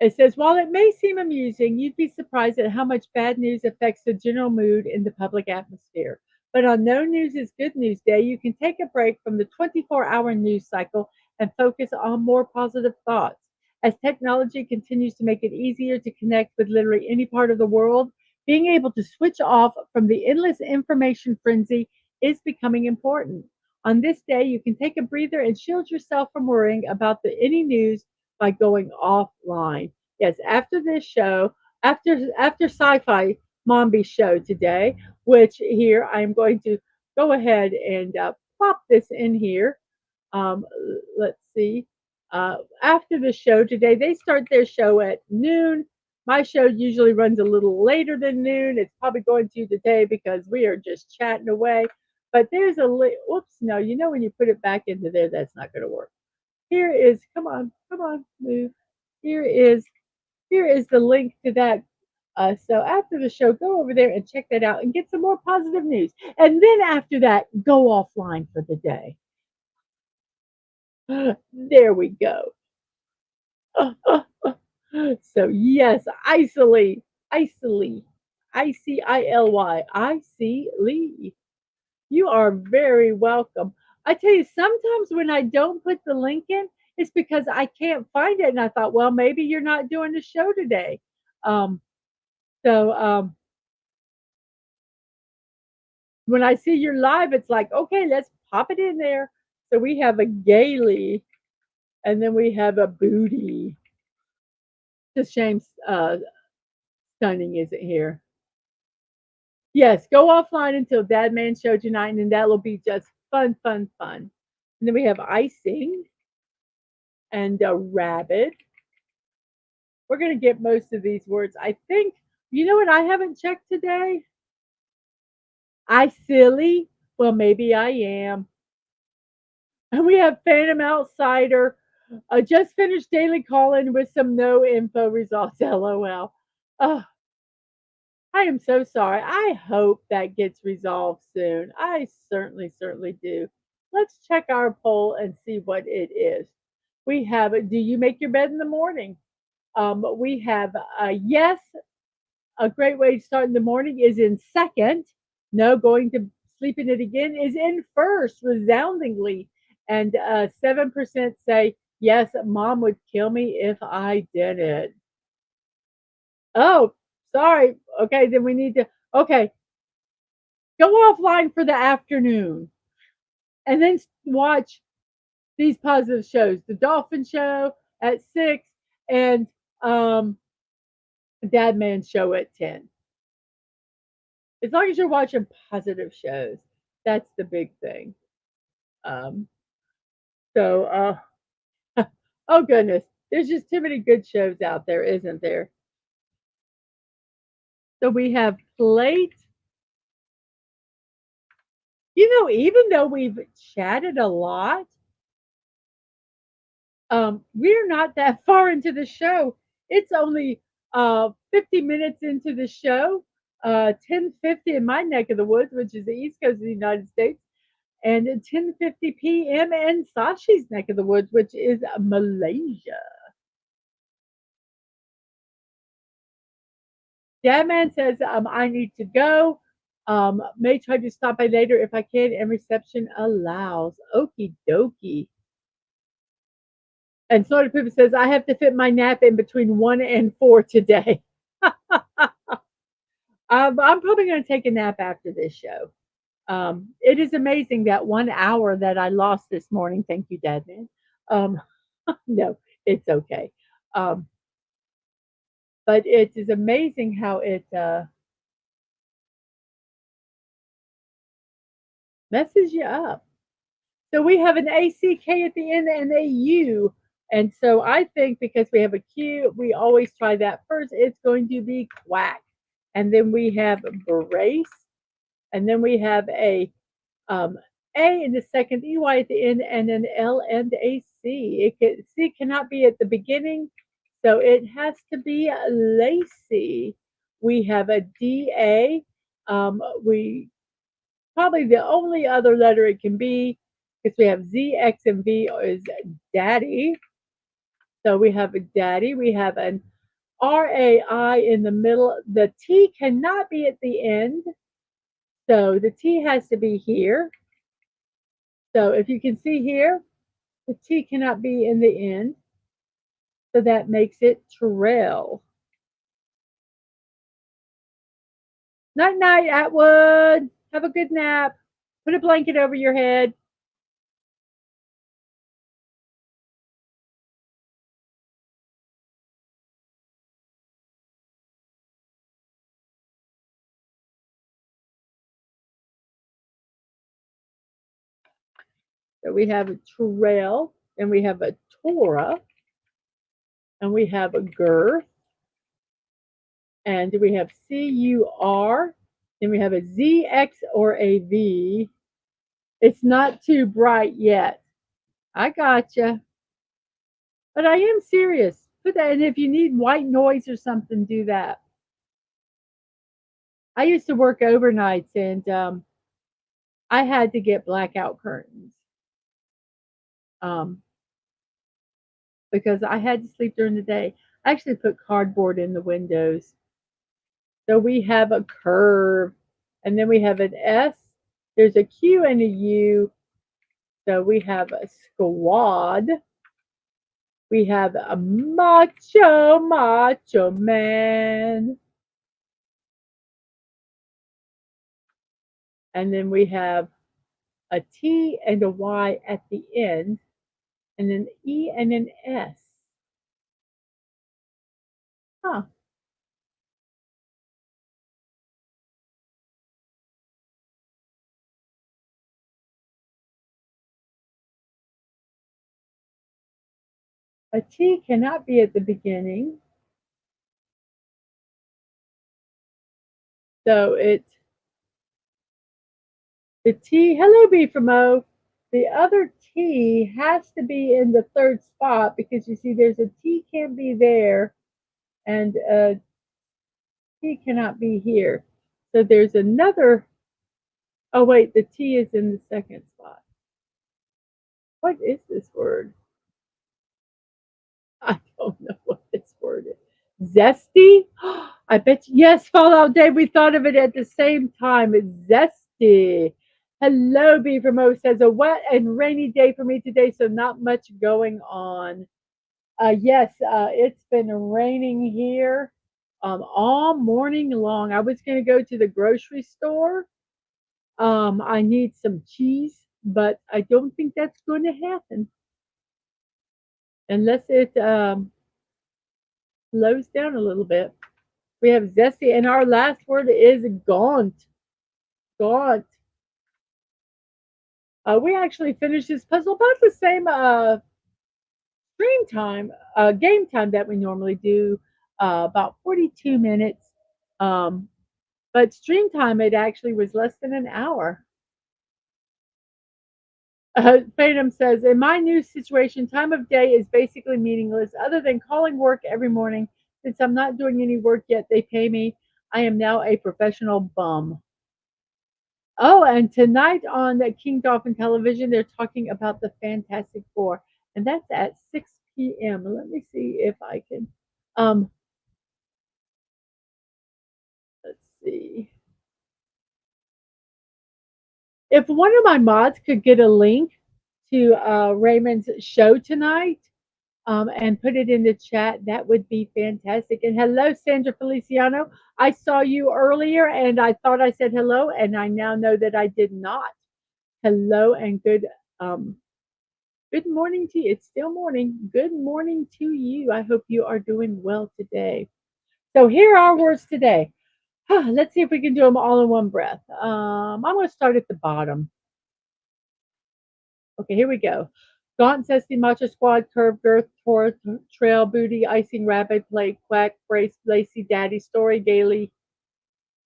Speaker 1: It says, while it may seem amusing, you'd be surprised at how much bad news affects the general mood in the public atmosphere. But on No News is Good News Day, you can take a break from the 24-hour news cycle and focus on more positive thoughts. As technology continues to make it easier to connect with literally any part of the world, being able to switch off from the endless information frenzy is becoming important. On this day, you can take a breather and shield yourself from worrying about any news by going offline. Yes, after this show, after Sci-Fi Mombi show today, which here I'm going to go ahead and pop this in here. Um, let's see. After the show today, they start their show at noon. My show usually runs a little later than noon. It's probably going to today because we are just chatting away. But there's whoops, no, you know when you put it back into there, that's not going to work. Here is, come on, move. Here is here is the link to that. So after the show, go over there and check that out and get some more positive news. And then after that, go offline for the day. There we go. So yes, Icily, Icily. You are very welcome. I tell you, sometimes when I don't put the link in, it's because I can't find it. And I thought, well, maybe you're not doing the show today. Um, so when I see you're live, it's like, okay, let's pop it in there. So we have a gaily, and then we have a booty. It's a shame Stunning isn't here. Yes, go offline until Dadman show tonight, and then that'll be just fun, fun, fun. And then we have icing and a rabbit. We're going to get most of these words. I think, you know what I haven't checked today? I silly. Well, maybe I am. And we have Phantom Outsider. Just finished daily calling with some no info results. LOL. Oh, I am so sorry. I hope that gets resolved soon. I certainly, certainly do. Let's check our poll and see what it is. We have, do you make your bed in the morning? We have yes, a great way to start in the morning is in second. No, going to sleep in it again is in first, resoundingly. And 7% say, yes, mom would kill me if I did it. Oh, sorry. Okay, then we need to, okay, go offline for the afternoon and then watch these positive shows. The Dolphin Show at 6 and Dad Man Show at 10. As long as you're watching positive shows, that's the big thing. Um, oh goodness, there's just too many good shows out there, isn't there? So we have plate. Even though we've chatted a lot, we're not that far into the show. It's only 50 minutes into the show, 10:50 in my neck of the woods, which is the East Coast of the United States, and at 10:50 p.m. in Sashi's neck of the woods, which is Malaysia. Dadman says, I need to go. May try to stop by later if I can and reception allows. Okie dokie. And Slaughter Pippa says, I have to fit my nap in between 1 and 4 today. I'm probably going to take a nap after this show. It is amazing that 1 hour that I lost this morning. Thank you, Dadman. Um, no, it's okay. Um, but it is amazing how it Messes you up. So we have an ACK at the end and a U. And so I think because we have a Q, we always try that first. It's going to be quack. And then we have brace. And then we have um, a in the second, EY at the end, and an L and a C. C cannot be at the beginning, so it has to be lacy. We have a DA. We probably the only other letter it can be, because we have Z, X, and V is daddy. So we have a daddy. We have an RAI in the middle. The T cannot be at the end. So the T has to be here. So if you can see here, the T cannot be in the end. So that makes it trail. Night night, Atwood. Have a good nap. Put a blanket over your head. So we have a trail, and we have a Torah, and we have a girth, and we have CUR, and we have a ZX or a V. It's not too bright yet. I gotcha. But I am serious. Put that, and if you need white noise or something, do that. I used to work overnights, and I had to get blackout curtains um, because I had to sleep during the day. I actually put cardboard in the windows. So we have a curve, and then we have an S. There's a Q and a U. So we have a squad. We have a macho man. And then we have a T and a Y at the end, and an E and an S. Huh. A T cannot be at the beginning. So it's the T. Hello, B from O. The other T has to be in the third spot, because you see there's a T can't be there, and a T cannot be here. So there's another. Oh, wait, the T is in the second spot. What is this word? I don't know what this word is. Zesty? I bet you, yes, Fallout Day, we thought of it at the same time. It's zesty. Hello, Beaver Mo says, a wet and rainy day for me today, so not much going on. Yes, it's been raining here all morning long. I was going to go to the grocery store. I need some cheese, but I don't think that's going to happen unless it slows down a little bit. We have zesty, and our last word is gaunt. Gaunt. We actually finished this puzzle about the same game time that we normally do, about 42 minutes. Um, but stream time, it actually was less than an hour. Phantom says, in my new situation, time of day is basically meaningless other than calling work every morning. Since I'm not doing any work yet, they pay me. I am now a professional bum. Oh, and tonight on the King Dolphin Television, they're talking about the Fantastic Four, and that's at 6 p.m. Let me see if I can. Um, let's see. If one of my mods could get a link to Raymond's show tonight, and put it in the chat, that would be fantastic. And hello, Sandra Feliciano. I saw you earlier, and I thought I said hello, and I now know that I did not. Hello and um, good morning to you. It's still morning. Good morning to you. I hope you are doing well today. So here are our words today. Let's see if we can do them all in one breath. I'm going to start at the bottom. Okay, here we go. Gaunt, Zesty, Matcha Squad, Curve, Girth, Tour, Trail, Booty, Icing, Rabbit, Play, Quack, Brace, Lacy, Daddy, Story, Daily,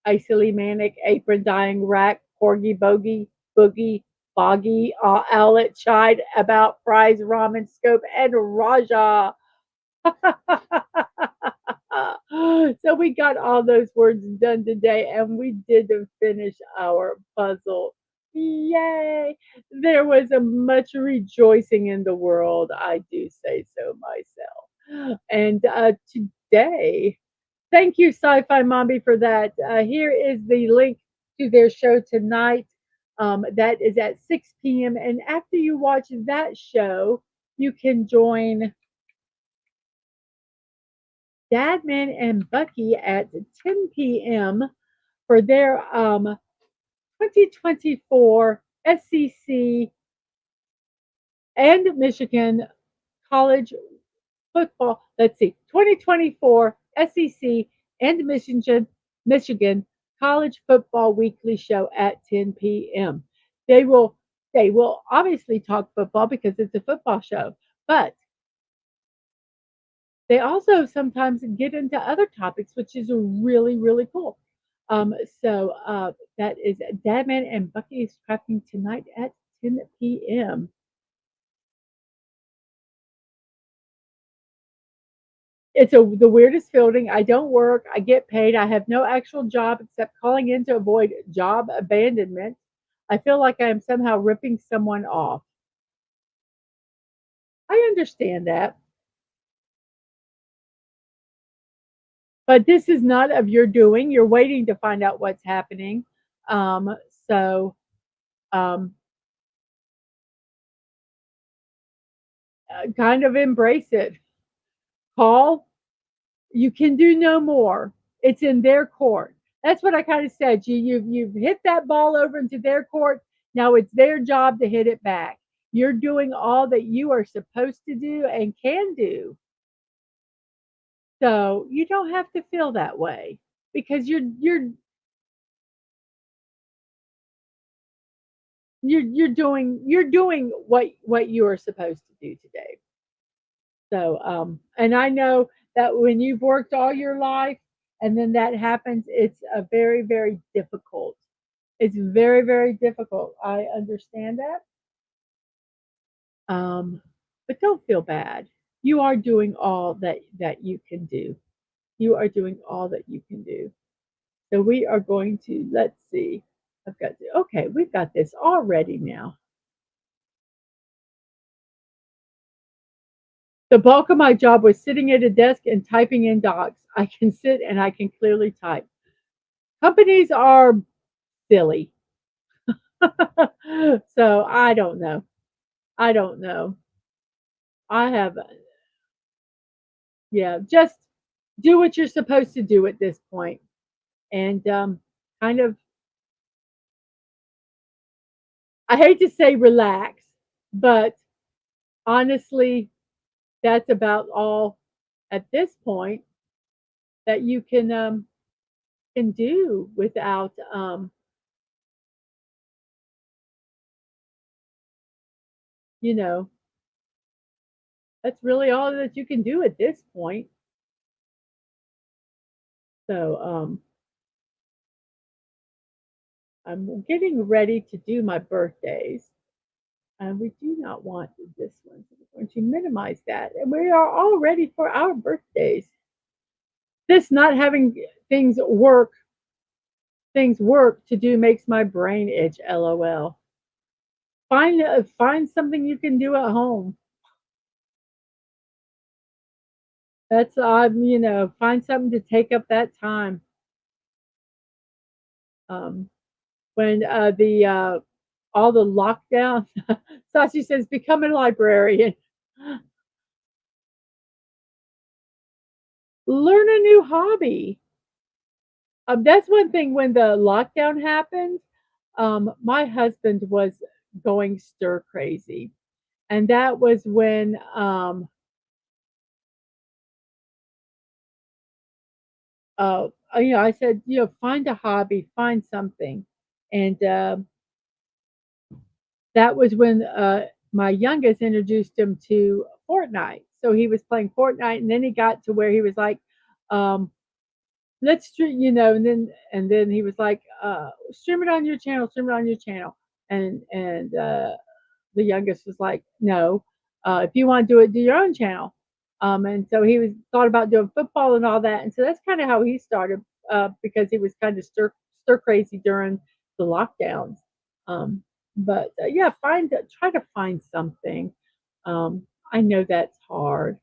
Speaker 1: Icily, Manic, Apron, Dying, Rack, Corgi, Bogey, Boogie, Boggy, Owlet, Chide, About, Fries, Ramen, Scope, and Raja. So we got all those words done today and we did finish our puzzle. Yay! There was a much rejoicing in the world, I do say so myself. And today, thank you, Sci Fi Mommy, for that. Here is the link to their show tonight. That is at 6 p.m. And after you watch that show, you can join Dadman and Bucky at 10 p.m. for their 2024 SEC and Michigan college football. Let's see, 2024 SEC and Michigan college football weekly show at 10 p.m. They will they will obviously talk football because it's a football show, but they also sometimes get into other topics, which is really, really cool. Um, so that is Dadman and Bucky's Crafting tonight at 10 p.m. It's the weirdest feeling. I don't work. I get paid. I have no actual job except calling in to avoid job abandonment. I feel like I am somehow ripping someone off. I understand that, but this is not of your doing. You're waiting to find out what's happening. Um, so um, kind of embrace it. Call, you can do no more. It's in their court. That's what I kind of said. You've hit that ball over into their court. Now it's their job to hit it back. You're doing all that you are supposed to do and can do. So you don't have to feel that way because you're doing what you are supposed to do today. So, and I know that when you've worked all your life and then that happens, it's a very, very difficult. It's very, very difficult. I understand that. But don't feel bad. You are doing all that you can do. You are doing all that you can do. So we are going to, let's see. Okay, we've got this all ready now. The bulk of my job was sitting at a desk and typing in docs. I can sit and I can clearly type. Companies are silly. So I don't know. I don't know. I have, yeah, just do what you're supposed to do at this point, and kind of. I hate to say relax, but honestly, that's about all at this point that you can do without you know that's really all that you can do at this point. So I'm getting ready to do my birthdays. And we do not want this one. So we're going to minimize that. And we are all ready for our birthdays. This not having things work, things work to do makes my brain itch. LOL. Find something you can do at home. That's find something to take up that time. Um, when the all the lockdown, Sashi says, become a librarian. Learn a new hobby. That's one thing when the lockdown happened, my husband was going stir crazy. And that was when, I said, find a hobby, find something. And that was when my youngest introduced him to Fortnite. So he was playing Fortnite, and then he got to where he was like, um, let's stream, and then he was like, stream it on your channel, stream it on your channel. And the youngest was like, no, if you want to do it, do your own channel. And so he was thought about doing football and all that. And so that's kind of how he started, because he was kind of stir crazy during the lockdowns. Um, but yeah, try to find something. I know that's hard,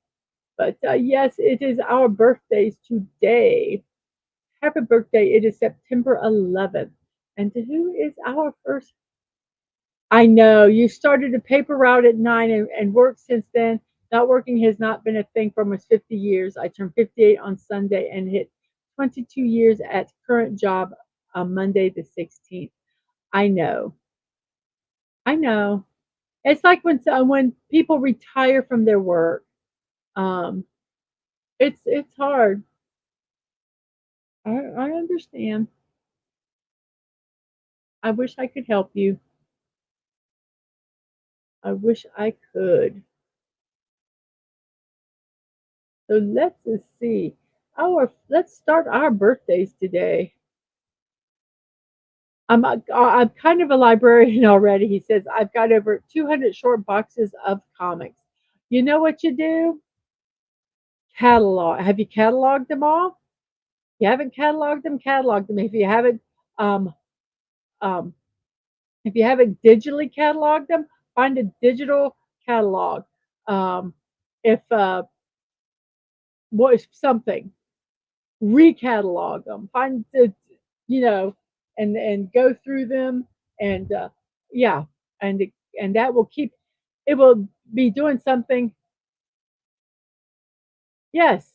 Speaker 1: but yes, it is our birthdays today. Happy birthday! It is September 11th, and who is our first? I know you started a paper route at 9 and worked since then. Not working has not been a thing for almost 50 years. I turned 58 on Sunday and hit 22 years at current job on Monday the 16th. I know. I know. It's like when people retire from their work. Um, it's hard. I understand. I wish I could help you. I wish I could. So let's see. Let's start our birthdays today. I'm kind of a librarian already. He says I've got over 200 short boxes of comics. You know what you do? Catalog. Have you cataloged them all? You haven't cataloged them. Catalog them. Um, um, if you haven't digitally cataloged them, find a digital catalog. Um, if what is something, recatalog them. Find the, you know, and go through them, and yeah, and and that will keep. It will be doing something. Yes,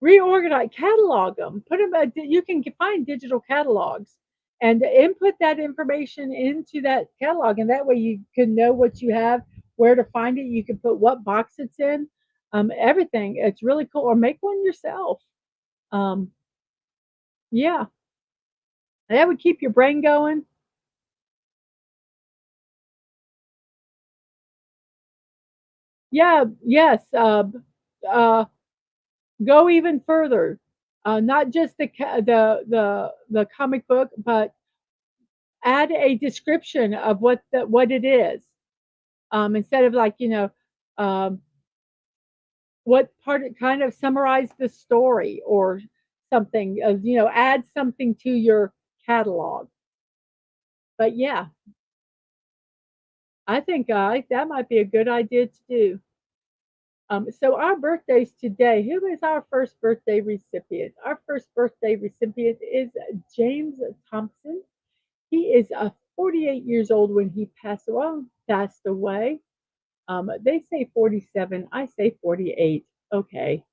Speaker 1: reorganize, catalog them. Put them. You can find digital catalogs and input that information into that catalog, and that way you can know what you have, where to find it. You can put what box it's in, everything. It's really cool. Or make one yourself. Um, yeah, that would keep your brain going. Yeah, yes. Uh, Go even further. Not just the comic book, but add a description of what it is. Instead of like um, what part it kind of summarize the story or something. Add something to your catalog. But yeah, I think that might be a good idea to do. So our birthdays today. Who is our first birthday recipient? Our first birthday recipient is James Thompson. He is 48 years old when he passed away. They say 47. I say 48. Okay,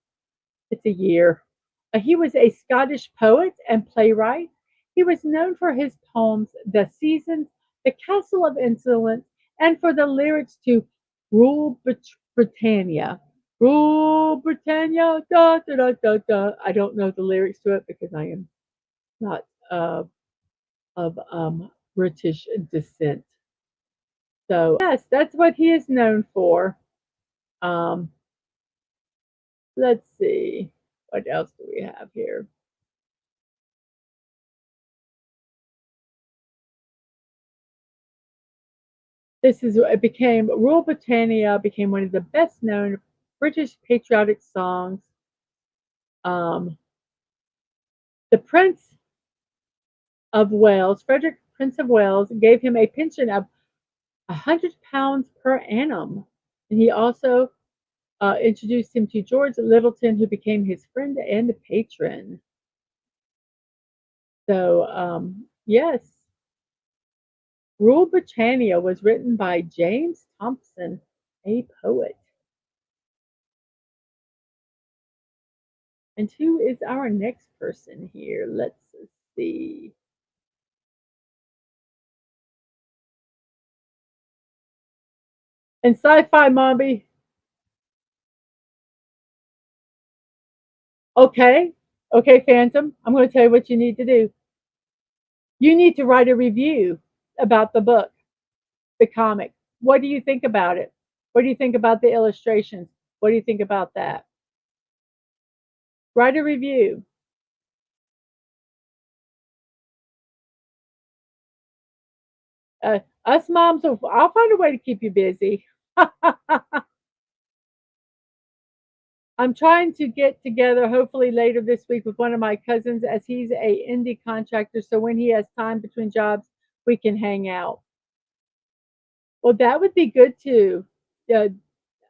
Speaker 1: it's a year. He was a Scottish poet and playwright. He was known for his poems The Seasons, The Castle of Insolence, and for the lyrics to Rule Britannia. Rule Britannia, da da da da da. I don't know the lyrics to it because I am not of British descent. So yes, that's what he is known for. Um, let's see, what else do we have here? It became Rule Britannia became one of the best known British patriotic songs. Um, the Prince of Wales, Frederick Prince of Wales, gave him a pension of £100 per annum, and he also introduced him to George Littleton, who became his friend and patron. So yes, Rule Britannia was written by James Thompson, a poet. And who is our next person here? Let's see. And sci-fi mommy. Okay. Okay, Phantom. I'm going to tell you what you need to do. You need to write a review about the book, the comic. What do you think about it? What do you think about the illustrations? What do you think about that? Write a review. Us moms, I'll find a way to keep you busy. I'm trying to get together hopefully later this week with one of my cousins as he's a indie contractor. So when he has time between jobs, we can hang out. Well, that would be good too. Yeah,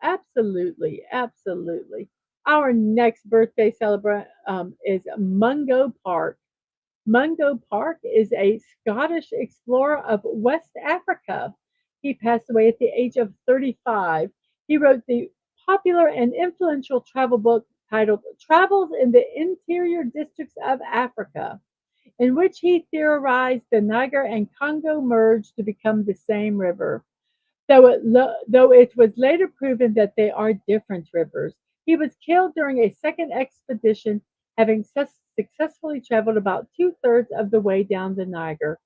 Speaker 1: absolutely, absolutely. Our next birthday celebrant is Mungo Park. Mungo Park is a Scottish explorer of West Africa. He passed away at the age of 35. He wrote the popular and influential travel book titled Travels in the Interior Districts of Africa, in which he theorized the Niger and Congo merged to become the same river. Though it was later proven that they are different rivers, he was killed during a second expedition, having successfully traveled about two-thirds of the way down the Niger.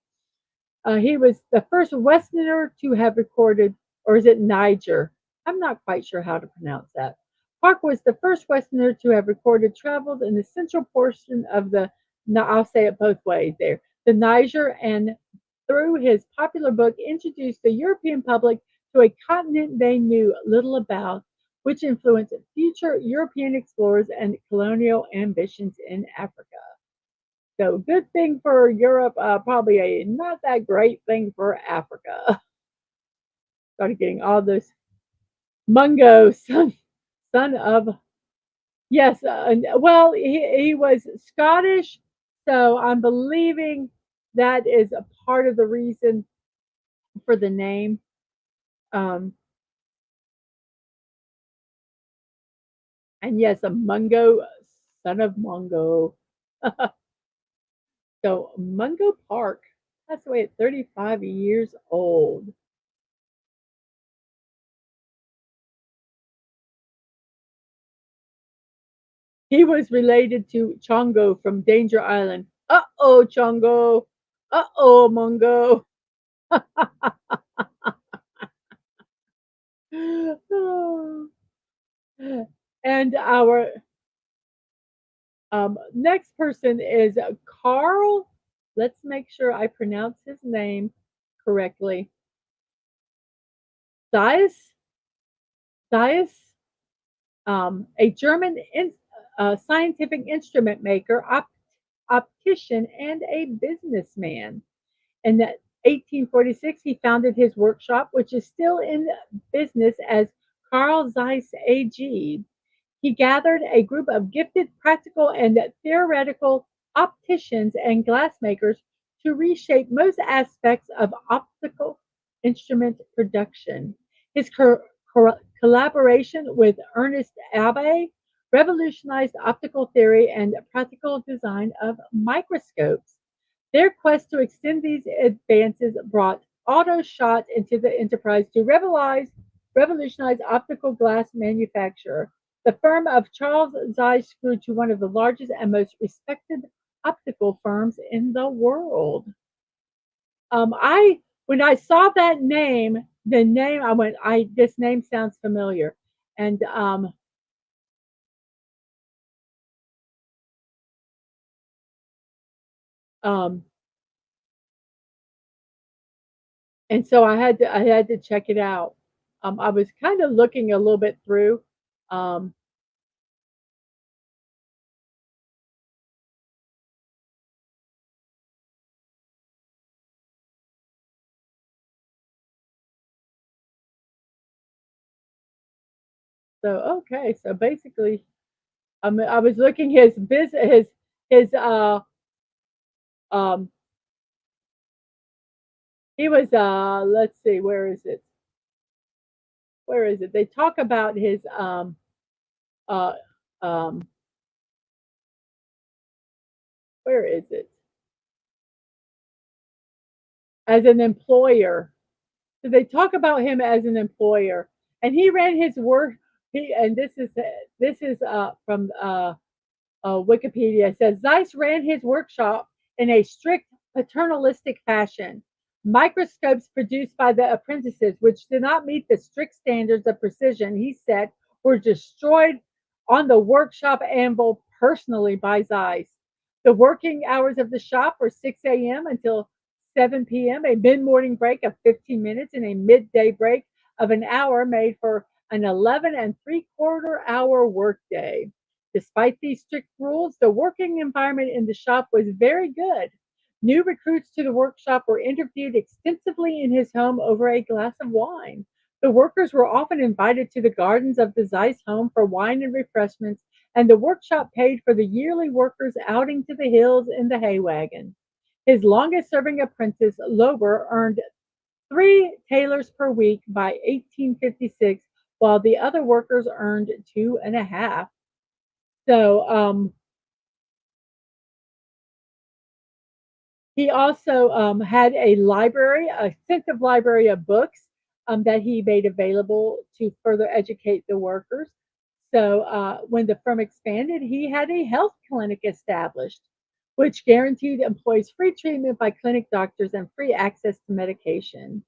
Speaker 1: He was the first Westerner to have recorded, or is it Niger? I'm not quite sure how to pronounce that. Park was the first Westerner to have recorded travels in the central portion of the, I'll say it both ways there, the Niger, and through his popular book, introduced the European public to a continent they knew little about, which influenced future European explorers and colonial ambitions in Africa. So good thing for Europe, probably a not that great thing for Africa. Started getting all this Mungo, son of, yes, well, he was Scottish, so I'm believing that is a part of the reason for the name. Um, and yes, a Mungo, son of Mungo. So Mungo Park passed away at 35 years old. He was related to Chongo from Danger Island. Uh-oh, Chongo. Uh-oh, Mungo. And our next person is Carl. Let's make sure I pronounce his name correctly. Zeiss, Zeiss, a German scientific instrument maker, optician, and a businessman. In 1846, he founded his workshop, which is still in business as Carl Zeiss AG. He gathered a group of gifted practical and theoretical opticians and glassmakers to reshape most aspects of optical instrument production. His collaboration with Ernest Abbe revolutionized optical theory and practical design of microscopes. Their quest to extend these advances brought Otto Schott into the enterprise to revolutionize optical glass manufacture. The firm of Charles Zeiss grew to one of the largest and most respected optical firms in the world. I when I saw that name, the name I went, I this name sounds familiar, and um, and so I had to check it out. I was kind of looking a little bit through. Um, so okay, so basically, I was looking his um he was let's see, where is it? Where is it? They talk about his uh um where is it? As an employer. So they talk about him as an employer, and he ran his work. He and this is from Wikipedia. It says Zeiss ran his workshop in a strict paternalistic fashion, Microscopes produced by the apprentices, which did not meet the strict standards of precision he set, were destroyed on the workshop anvil personally by Zeiss. The working hours of the shop were 6 a.m. until 7 p.m., a mid morning break of 15 minutes, and a midday break of an hour made for an 11 and three-quarter hour workday. Despite these strict rules, the working environment in the shop was very good. New recruits to the workshop were interviewed extensively in his home over a glass of wine. The workers were often invited to the gardens of the Zeiss home for wine and refreshments, and the workshop paid for the yearly workers' outing to the hills in the hay wagon. His longest serving apprentice, Lober, earned 3 thalers per week by 1856, while the other workers earned 2.5. So he also had a library, a extensive library of books that he made available to further educate the workers. So when the firm expanded, he had a health clinic established, which guaranteed employees free treatment by clinic doctors and free access to medication.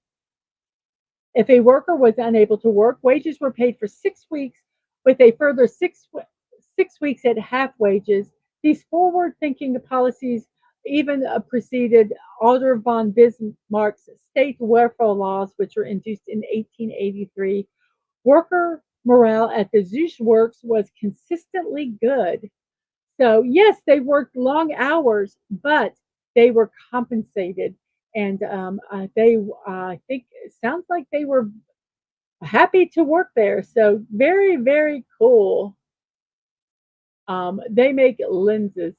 Speaker 1: If a worker was unable to work, wages were paid for 6 weeks, with a further 6 weeks at half wages. These forward thinking policies even preceded Otto von Bismarck's state welfare laws, which were introduced in 1883. Worker morale at the Zeiss Works was consistently good. So, yes, they worked long hours, but they were compensated. And I think it sounds like they were happy to work there. So, very, very cool. They make lenses.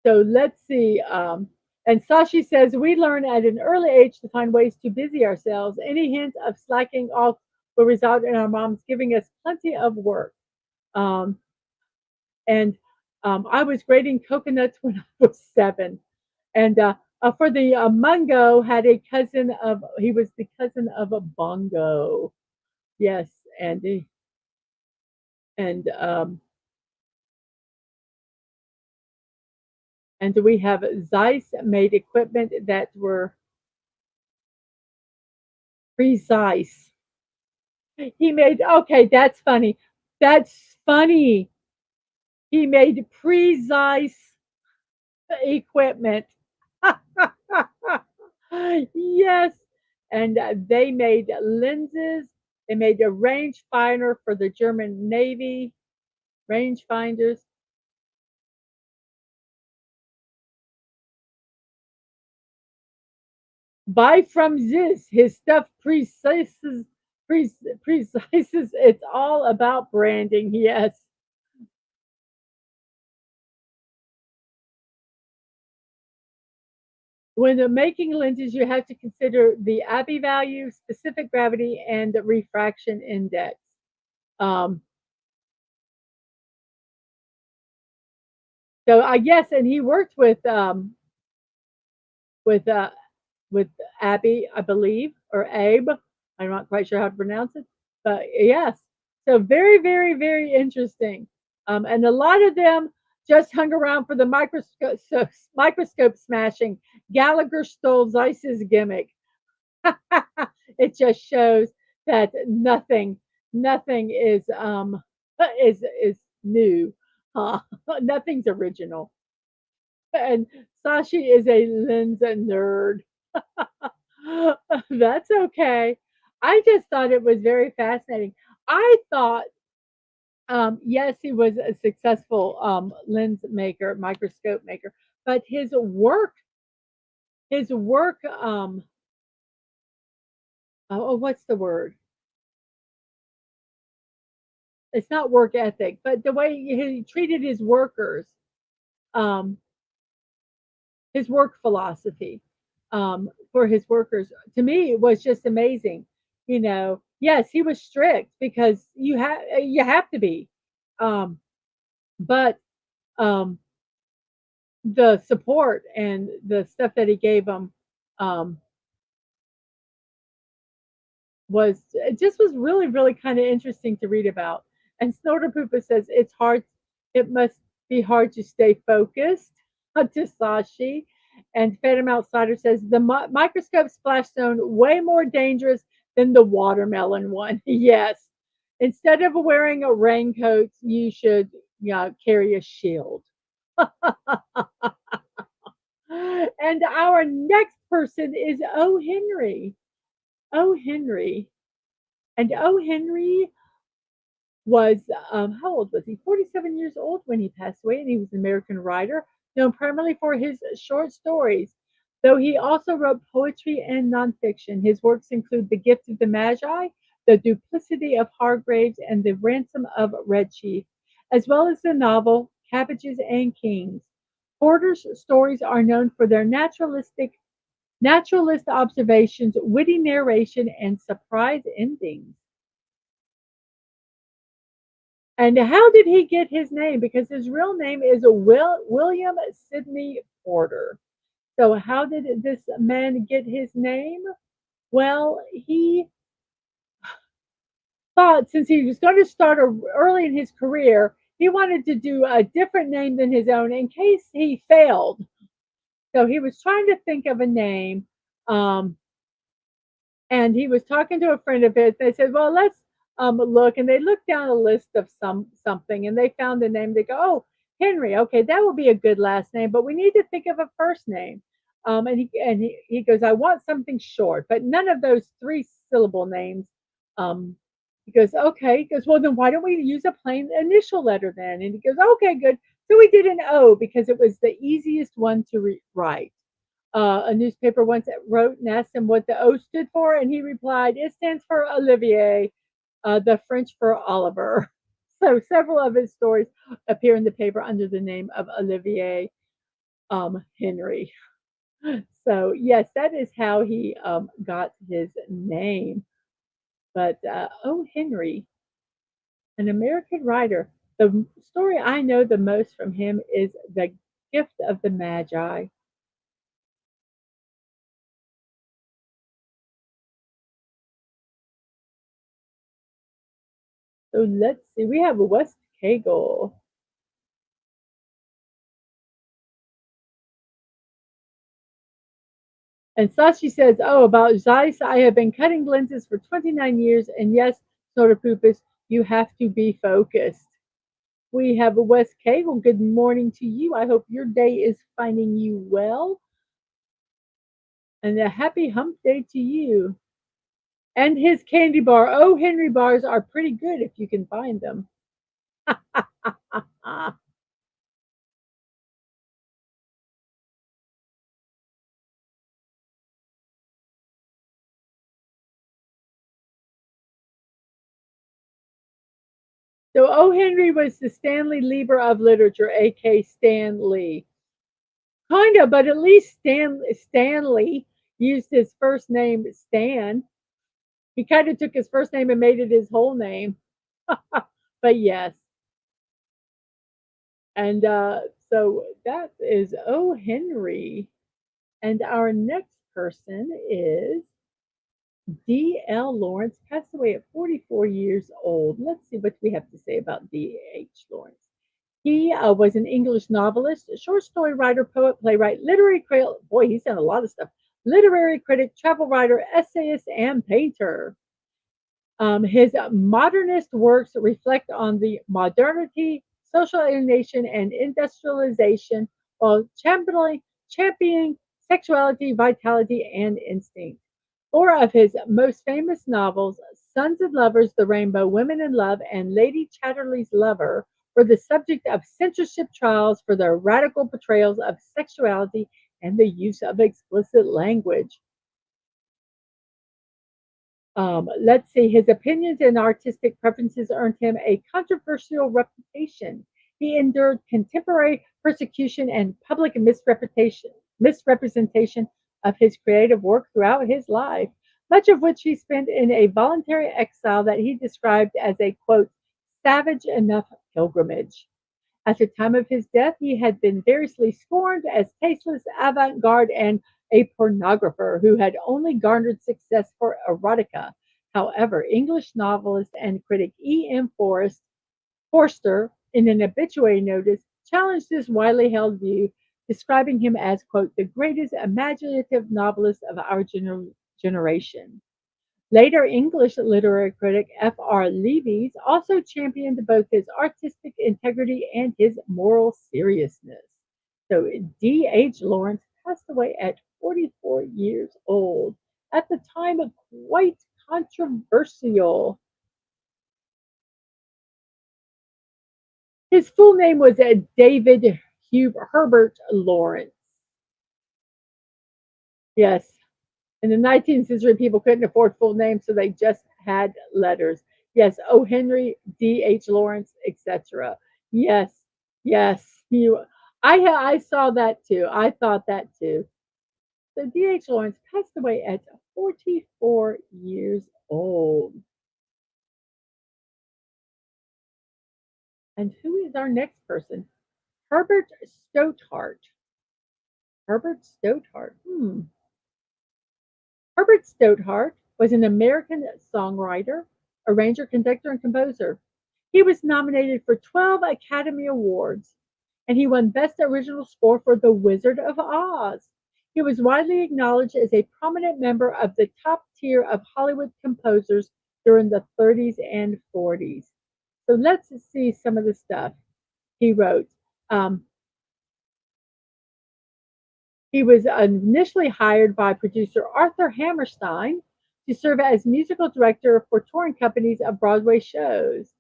Speaker 1: So, let's see. And Sashi says, we learn at an early age to find ways to busy ourselves. Any hint of slacking off will result in our moms giving us plenty of work. Um, and I was grading coconuts when I was 7. And for the Mungo had a cousin of he was the cousin of a bongo. Yes, and and we have Zeiss made equipment that were precise. He made okay, that's funny. That's funny. He made precise equipment. Yes, and they made lenses. They made a rangefinder for the German Navy, rangefinders. Buy from this. His stuff precises, precises. It's all about branding. Yes. When making lenses, you have to consider the Abbey value, specific gravity, and the refraction index. Um, so I guess, and he worked with with Abby, I believe, or Abe. I'm not quite sure how to pronounce it, but yes. So very, very, very interesting. And a lot of them just hung around for the microscope, so microscope smashing. Gallagher stole Zeiss's gimmick. It just shows that nothing is new. Nothing's original. And Sashi is a lens nerd. That's okay. I just thought it was very fascinating. I thought, yes, he was a successful lens maker, microscope maker, but his work, what's the word? It's not work ethic, but the way he treated his workers, um, his work philosophy for his workers, to me, it was just amazing. Yes, he was strict because you have to be, um, but um, the support and the stuff that he gave them um, was it just was really really kind of interesting to read about. And Snorterpoopa says it's hard. It must be hard to stay focused. To Sashi. And Phantom Outsider says the microscope splash zone way more dangerous than the watermelon one. Yes. Instead of wearing a raincoat, you should carry a shield. And our next person is O. Henry. O. Henry. And O. Henry was, how old was he? 47 years old when he passed away, and he was an American writer known primarily for his short stories, though he also wrote poetry and nonfiction. His works include The Gift of the Magi, The Duplicity of Hargraves, and The Ransom of Red Chief, as well as the novel Cabbages and Kings. Porter's stories are known for their naturalist observations, witty narration, and surprise endings. And how did he get his name? Because his real name is William Sidney Porter. So, how did this man get his name? Well, he thought since he was going to start early in his career, he wanted to do a different name than his own in case he failed. So, he was trying to think of a name. Um, and he was talking to a friend of his. They said, "Well, let's look." And they looked down a list of something, and they found the name. They go, "Oh, Henry. Okay, that will be a good last name, but we need to think of a first name." And he goes, "I want something short, but none of those three syllable names." Um, he goes, "Okay." He goes, "Well, then why don't we use a plain initial letter then?" And he goes, "Okay, good." So we did an O because it was the easiest one to write. A newspaper once wrote and asked him what the O stood for, and he replied, "It stands for Olivier, the French for Oliver." So several of his stories appear in the paper under the name of Olivier Henry. So yes, that is how he got his name. But O. Henry, an American writer. The story I know the most from him is The Gift of the Magi. So let's see. We have West Cagle. And Sashi says, "Oh, about Zeiss, I have been cutting lenses for 29 years. And yes, Soda you have to be focused." We have a West Cagle. Good morning to you. I hope your day is finding you well. And a happy hump day to you. And his candy bar. Oh, Henry bars are pretty good if you can find them. So O. Henry was the Stanley Lieber of literature, aka Stan Lee. Kind of, but at least Stanley used his first name Stan. He kind of took his first name and made it his whole name. But yes, and so that is O. Henry. And our next person is D.L. Lawrence, passed away at 44 years old. Let's see what we have to say about D.H. Lawrence. He was an English novelist, short story writer, poet, playwright, literary critic. Boy, he's done a lot of stuff. Literary critic, travel writer, essayist, and painter. His modernist works reflect on the modernity, social alienation, and industrialization while championing sexuality, vitality, and instinct. Four of his most famous novels, Sons and Lovers, The Rainbow, Women in Love, and Lady Chatterley's Lover, were the subject of censorship trials for their radical portrayals of sexuality and the use of explicit language. Let's see, his opinions and artistic preferences earned him a controversial reputation. He endured contemporary persecution and public misrepresentation of his creative work throughout his life, much of which he spent in a voluntary exile that he described as a quote, savage enough pilgrimage. At the time of his death, he had been variously scorned as tasteless, avant garde, and a pornographer who had only garnered success for erotica. However, English novelist and critic E. M. Forrest Forster, in an obituary notice, challenged this widely held view, describing him as, quote, the greatest imaginative novelist of our generation. Later English literary critic F.R. Leavis also championed both his artistic integrity and his moral seriousness. So D.H. Lawrence passed away at 44 years old, at the time of quite controversial. His full name was David Herbert Lawrence. Yes, in the 19th century, people couldn't afford full names, so they just had letters. Yes, O. Henry, D.H. Lawrence, etc. Yes, yes. I saw that too. I thought that too. So D.H. Lawrence passed away at 44 years old. And who is our next person? Herbert Stothart. Herbert Stothart. Herbert Stothart was an American songwriter, arranger, conductor, and composer. He was nominated for 12 Academy Awards, and he won Best Original Score for The Wizard of Oz. He was widely acknowledged as a prominent member of the top tier of Hollywood composers during the 30s and 40s. So let's see some of the stuff he wrote. Um, He was initially hired by producer Arthur Hammerstein to serve as musical director for touring companies of Broadway shows.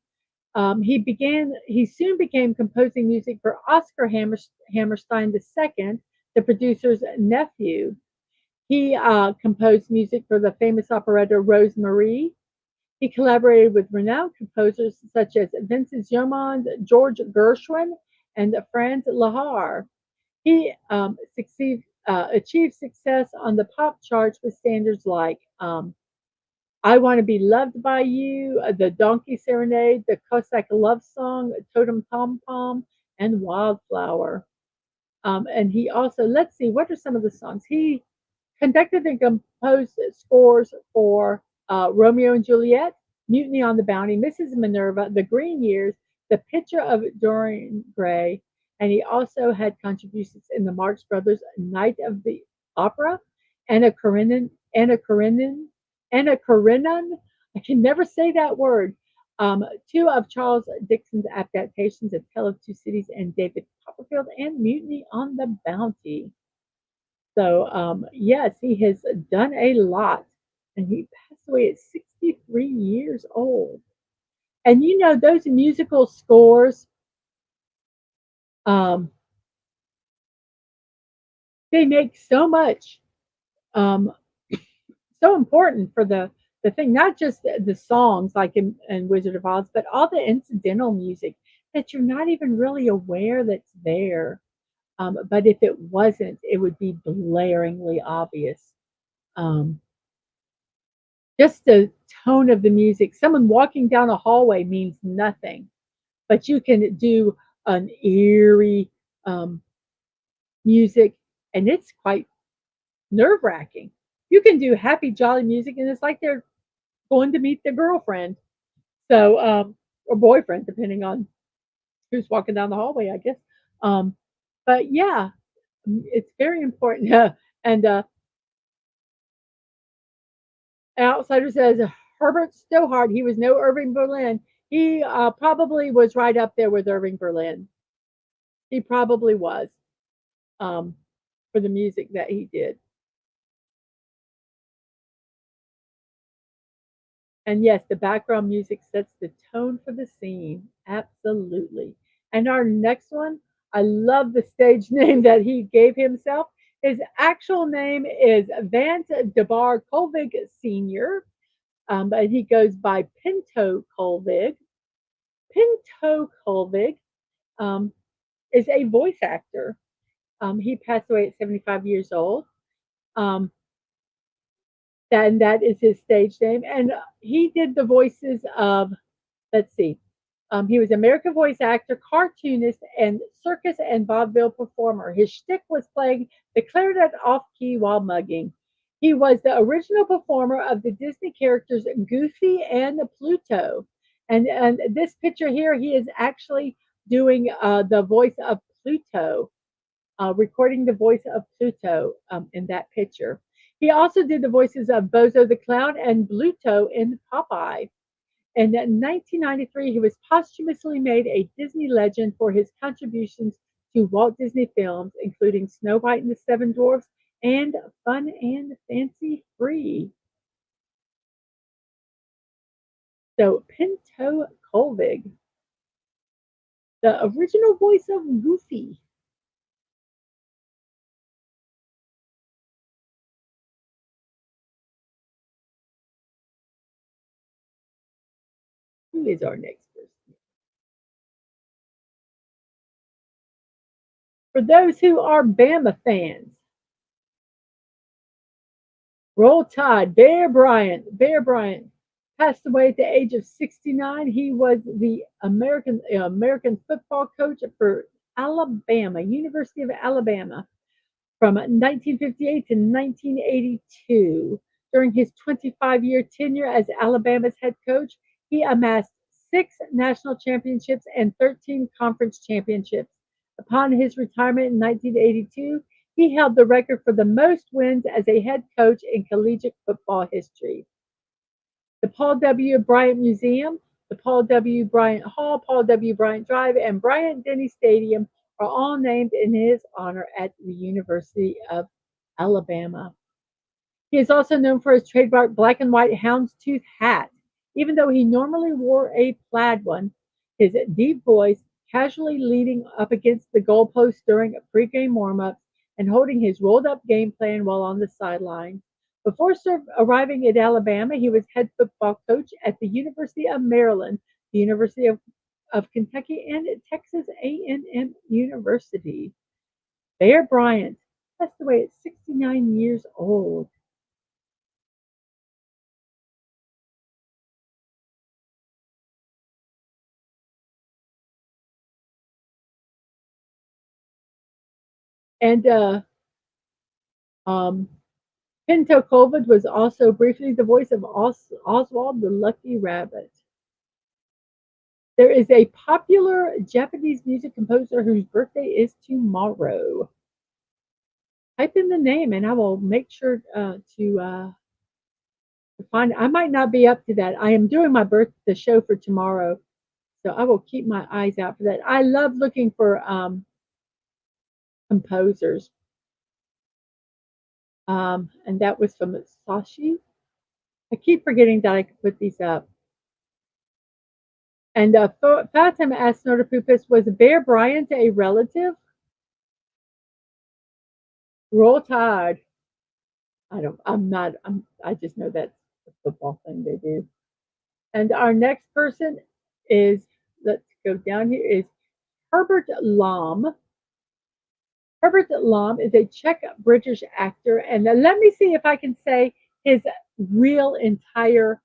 Speaker 1: He soon became composing music for Oscar Hammerstein II, the producer's nephew. He composed music for the famous operetta Rose Marie. He collaborated with renowned composers such as Vincent Jomond, George Gershwin, and Franz Lehár. He achieved success on the pop charts with standards like I Want to Be Loved by You, The Donkey Serenade, The Cossack Love Song, Totem Pom Pom, and Wildflower. And he also, let's see, what are some of the songs? He conducted and composed scores for Romeo and Juliet, Mutiny on the Bounty, Mrs. Minerva, The Green Years, The Picture of Dorian Gray, and he also had contributions in the Marx Brothers' Night of the Opera, Anna Karenina. I can never say that word. Two of Charles Dickens's adaptations of Tale of Two Cities and David Copperfield, and Mutiny on the Bounty. So, yes, he has done a lot, and he passed away at 63 years old. And you know, those musical scores, um, they make so much, um, so important for the thing, not just the songs like in Wizard of Oz, but all the incidental music that you're not even really aware that's there. But if it wasn't, it would be blaringly obvious. Um, just the tone of the music. Someone walking down a hallway means nothing, but you can do an eerie um, music, and it's quite nerve wracking. You can do happy, jolly music, and it's like they're going to meet their girlfriend, so or boyfriend, depending on who's walking down the hallway, I guess. Um, but yeah, it's very important. And Outsider says Herbert Stothart, he was no Irving Berlin. He probably was right up there with Irving Berlin. He probably was um, for the music that he did. And yes, the background music sets the tone for the scene. Absolutely. And our next one, I love the stage name that he gave himself. His actual name is Vance DeBar Colvig Sr., but he goes by Pinto Colvig. Pinto Colvig um, is a voice actor. He passed away at 75 years old. Um, and that is his stage name. And he did the voices of, let's see, he was American voice actor, cartoonist, and circus and vaudeville performer. His shtick was playing the clarinet off key while mugging. He was the original performer of the Disney characters Goofy and Pluto. And this picture here, he is actually doing the voice of Pluto, recording the voice of Pluto in that picture. He also did the voices of Bozo the Clown and Bluto in Popeye. And in 1993, he was posthumously made a Disney legend for his contributions to Walt Disney films, including Snow White and the Seven Dwarfs and Fun and Fancy Free. So, Pinto Colvig, the original voice of Goofy. Who is our next person? For those who are Bama fans, Roll Tide, Bear Bryant. Bear Bryant passed away at the age of 69. He was the American football coach for Alabama, University of Alabama, from 1958 to 1982. During his 25-year tenure as Alabama's head coach, he amassed 6 national championships and 13 conference championships. Upon his retirement in 1982, he held the record for the most wins as a head coach in collegiate football history. The Paul W. Bryant Museum, the Paul W. Bryant Hall, Paul W. Bryant Drive, and Bryant Denny Stadium are all named in his honor at the University of Alabama. He is also known for his trademark black and white houndstooth hat. Even though he normally wore a plaid one, his deep voice, casually leaning up against the goalpost during pregame warm-ups, and holding his rolled-up game plan while on the sideline. Before arriving at Alabama, he was head football coach at the University of Maryland, the University of Kentucky, and at Texas A&M University. Bear Bryant passed away at 69 years old. And um, Pinto Colvin was also briefly the voice of Oswald the Lucky Rabbit. There is a popular Japanese music composer whose birthday is tomorrow. Type in the name and I will make sure to find. I might not be up to that. I am doing the show for tomorrow, so I will keep my eyes out for that. I love looking for composers, and that was from Sashi. I keep forgetting that I could put these up. And Fatima asked Nordapupus, was Bear Bryant a relative? Roll Tide. I just know that's the football thing they do. And our next person is, let's go down here, is Herbert Lom. Herbert Lom is a Czech British actor. And let me see if I can say his real entire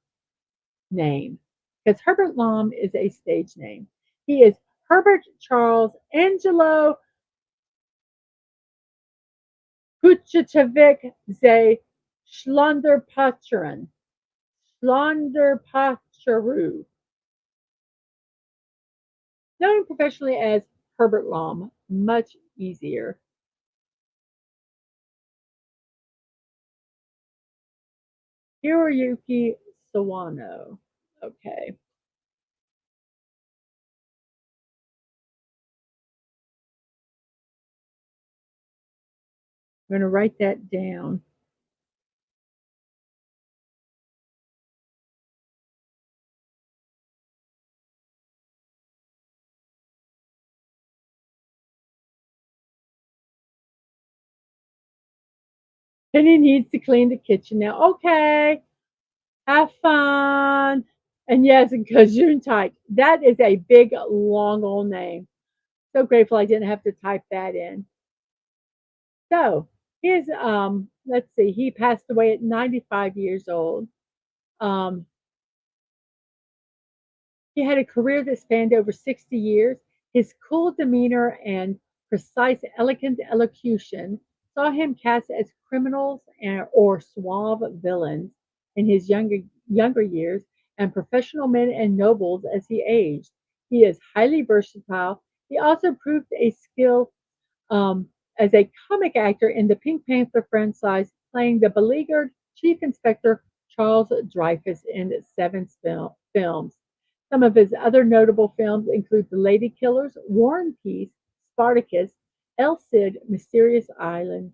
Speaker 1: name, because Herbert Lom is a stage name. He is Herbert Charles Angelo Kuchatovic ze Schlonderpacherin. Schlonderpacheru. Known professionally as Herbert Lom. Much easier. Hiroyuki Sawano. Okay. I'm going to write that down. Penny needs to clean the kitchen now. Okay. Have fun. And yes, Gesundheit. That is a big, long old name. So grateful I didn't have to type that in. So his let's see, he passed away at 95 years old. Um, he had a career that spanned over 60 years. His cool demeanor and precise, elegant elocution saw him cast as criminals or suave villains in his younger years, and professional men and nobles as he aged. He is highly versatile. He also proved a skill um, as a comic actor in the Pink Panther franchise, playing the beleaguered Chief Inspector Charles Dreyfus in films. Some of his other notable films include The Lady Killers, War and Peace, Spartacus, El Cid, Mysterious Island,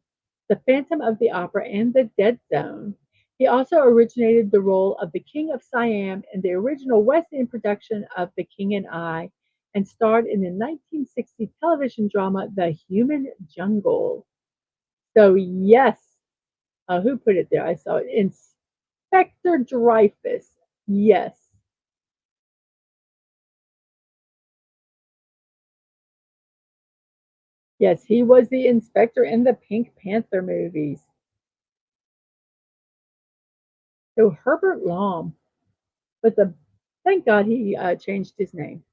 Speaker 1: The Phantom of the Opera, and The Dead Zone. He also originated the role of the King of Siam in the original West End production of The King and I, and starred in the 1960 television drama The Human Jungle. So, yes, who put it there? I saw it. Inspector Dreyfus. Yes. Yes, he was the inspector in the Pink Panther movies. So, Herbert Lom, but thank God he changed his name.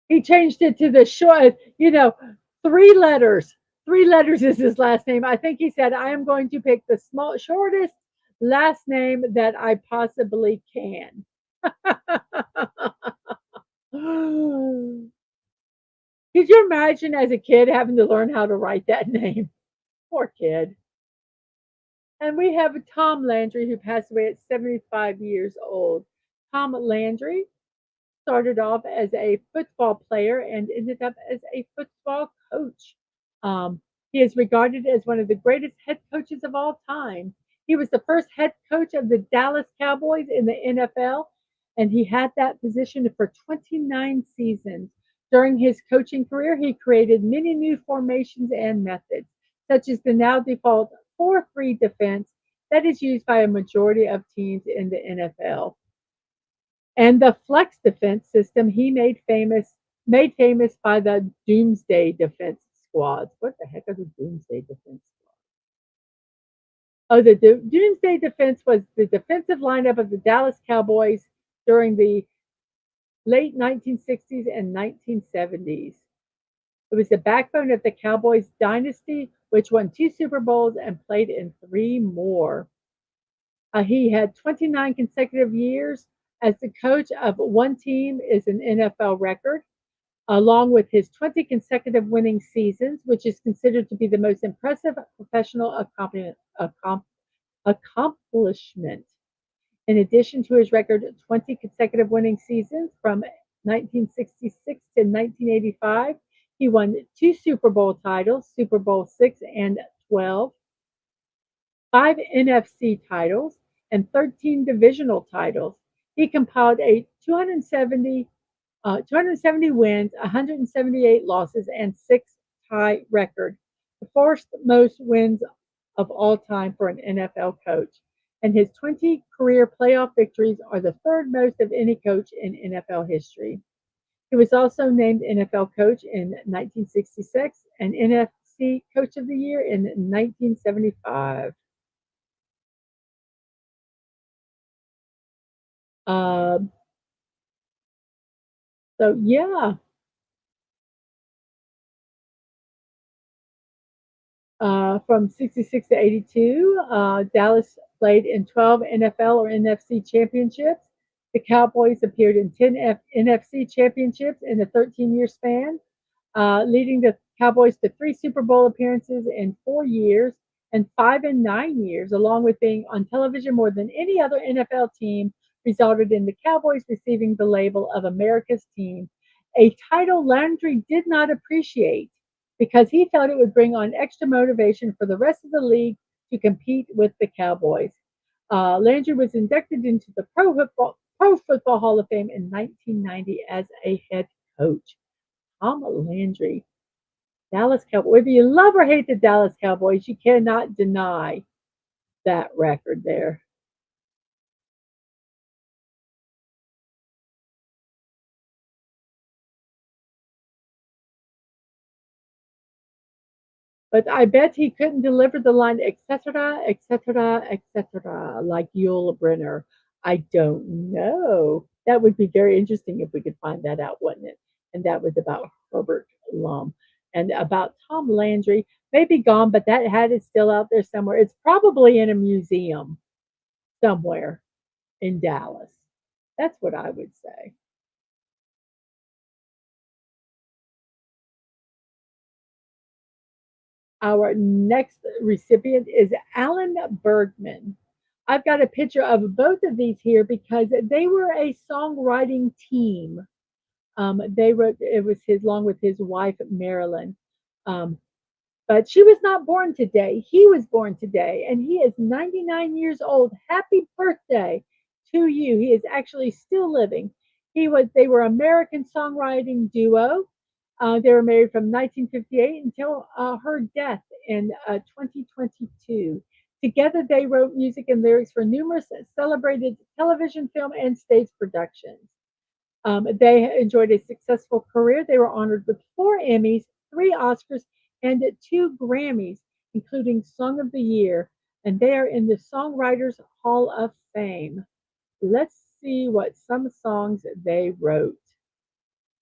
Speaker 1: He changed it to the short, 3 letters. 3 letters is his last name. I think he said, I am going to pick the shortest last name that I possibly can. Could you imagine as a kid having to learn how to write that name? Poor kid. And we have Tom Landry, who passed away at 75 years old. Tom Landry started off as a football player and ended up as a football coach. He is regarded as one of the greatest head coaches of all time. He was the first head coach of the Dallas Cowboys in the NFL, and he had that position for 29 seasons. During his coaching career, he created many new formations and methods, such as the now default 4-3 defense that is used by a majority of teams in the NFL. And the flex defense system he made famous by the Doomsday Defense Squads. What the heck are the Doomsday Defense Squads? Oh, the Doomsday Defense was the defensive lineup of the Dallas Cowboys during the late 1960s and 1970s. It was the backbone of the Cowboys dynasty, which won 2 Super Bowls and played in 3 more. He had 29 consecutive years as the coach of one team is an NFL record, along with his 20 consecutive winning seasons, which is considered to be the most impressive professional accomplishment. In addition to his record 20 consecutive winning seasons from 1966 to 1985, he won 2 Super Bowl titles, Super Bowl 6 and 12, 5 NFC titles, and 13 divisional titles. He compiled a 270 wins, 178 losses, and 6 tie record, the fourth most wins of all time for an NFL coach. And his 20 career playoff victories are the third most of any coach in NFL history. He was also named NFL coach in 1966 and NFC Coach of the Year in 1975. Uh, so, yeah, from 66 to 82, Dallas played in 12 NFL or NFC championships. The Cowboys appeared in 10 NFC championships in a 13-year span, leading the Cowboys to 3 Super Bowl appearances in 4 years and 5 in 9 years, along with being on television more than any other NFL team, resulted in the Cowboys receiving the label of America's team, a title Landry did not appreciate because he felt it would bring on extra motivation for the rest of the league to compete with the Cowboys. Landry was inducted into the Pro Football Hall of Fame in 1990 as a head coach. Tom Landry, Dallas Cowboys. Whether you love or hate the Dallas Cowboys, you cannot deny that record there. But I bet he couldn't deliver the line, etc., etc., etc., like Yul Brynner. I don't know. That would be very interesting if we could find that out, wouldn't it? And that was about Herbert Lum. And about Tom Landry, maybe gone, but that hat is still out there somewhere. It's probably in a museum somewhere in Dallas. That's what I would say. Our next recipient is Alan Bergman. I've got a picture of both of these here because they were a songwriting team. They wrote it was his along with his wife Marilyn. Um, but she was not born today. He was born today, and he is 99 years old. Happy birthday to you. He is actually still living. They were American songwriting duo. They were married from 1958 until her death in 2022. Together, they wrote music and lyrics for numerous celebrated television, film, and stage productions. They enjoyed a successful career. They were honored with 4 Emmys, 3 Oscars, and 2 Grammys, including Song of the Year. And they are in the Songwriters Hall of Fame. Let's see what some songs they wrote.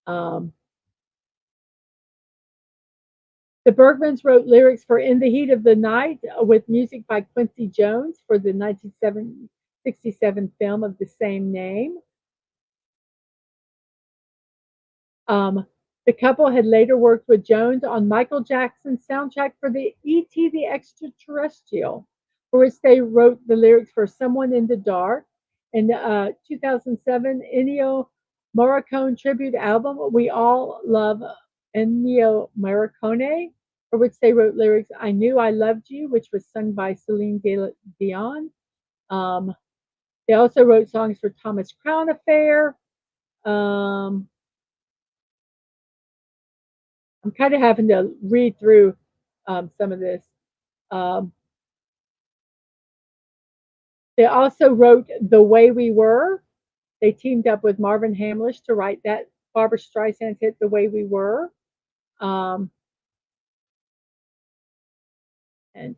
Speaker 1: Um, the Bergmans wrote lyrics for In the Heat of the Night with music by Quincy Jones for the 1967 film of the same name. Um, the couple had later worked with Jones on Michael Jackson's soundtrack for the E.T. the Extraterrestrial, for which they wrote the lyrics for Someone in the Dark. In 2007, Ennio Morricone tribute album, We All Love Ennio Morricone, for which they wrote lyrics I Knew I Loved You, which was sung by Celine Dion. Um, they also wrote songs for Thomas Crown Affair. Um, I'm kind of having to read through some of this. Um, they also wrote The Way We Were. They teamed up with Marvin Hamlish to write that Barbara Streisand hit The Way We Were. Um, and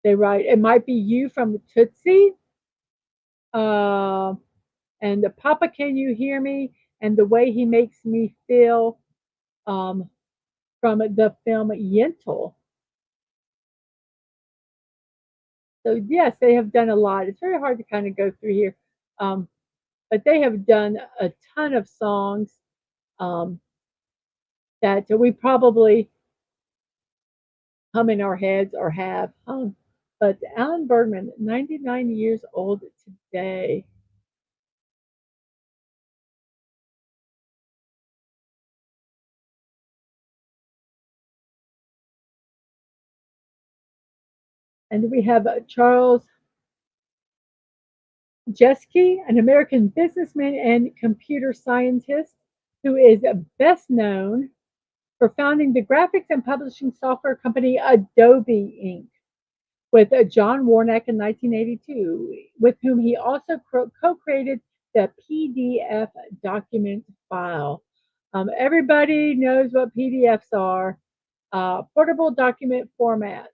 Speaker 1: they write It Might Be You from Tootsie. Uh, and the Papa Can You Hear Me? And The Way He Makes Me Feel um, from the film Yentl. So, yes, they have done a lot. It's very hard to kind of go through here. Um, but they have done a ton of songs um, that we probably hum in our heads or have hung. But Alan Bergman, 99 years old today. And we have Charles Jeske, an American businessman and computer scientist who is best known for founding the graphics and publishing software company Adobe Inc. with John Warnock in 1982, with whom he also co-created the PDF document file. Everybody knows what PDFs are. Portable document format.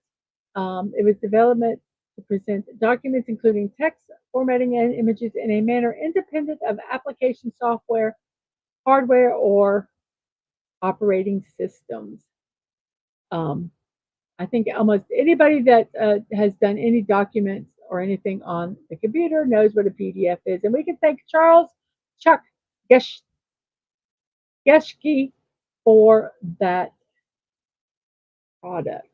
Speaker 1: It was developed to present documents including text, formatting, and images in a manner independent of application software, hardware, or operating systems. Um, I think almost anybody that has done any documents or anything on the computer knows what a PDF is. And we can thank Charles Chuck Geschke for that product.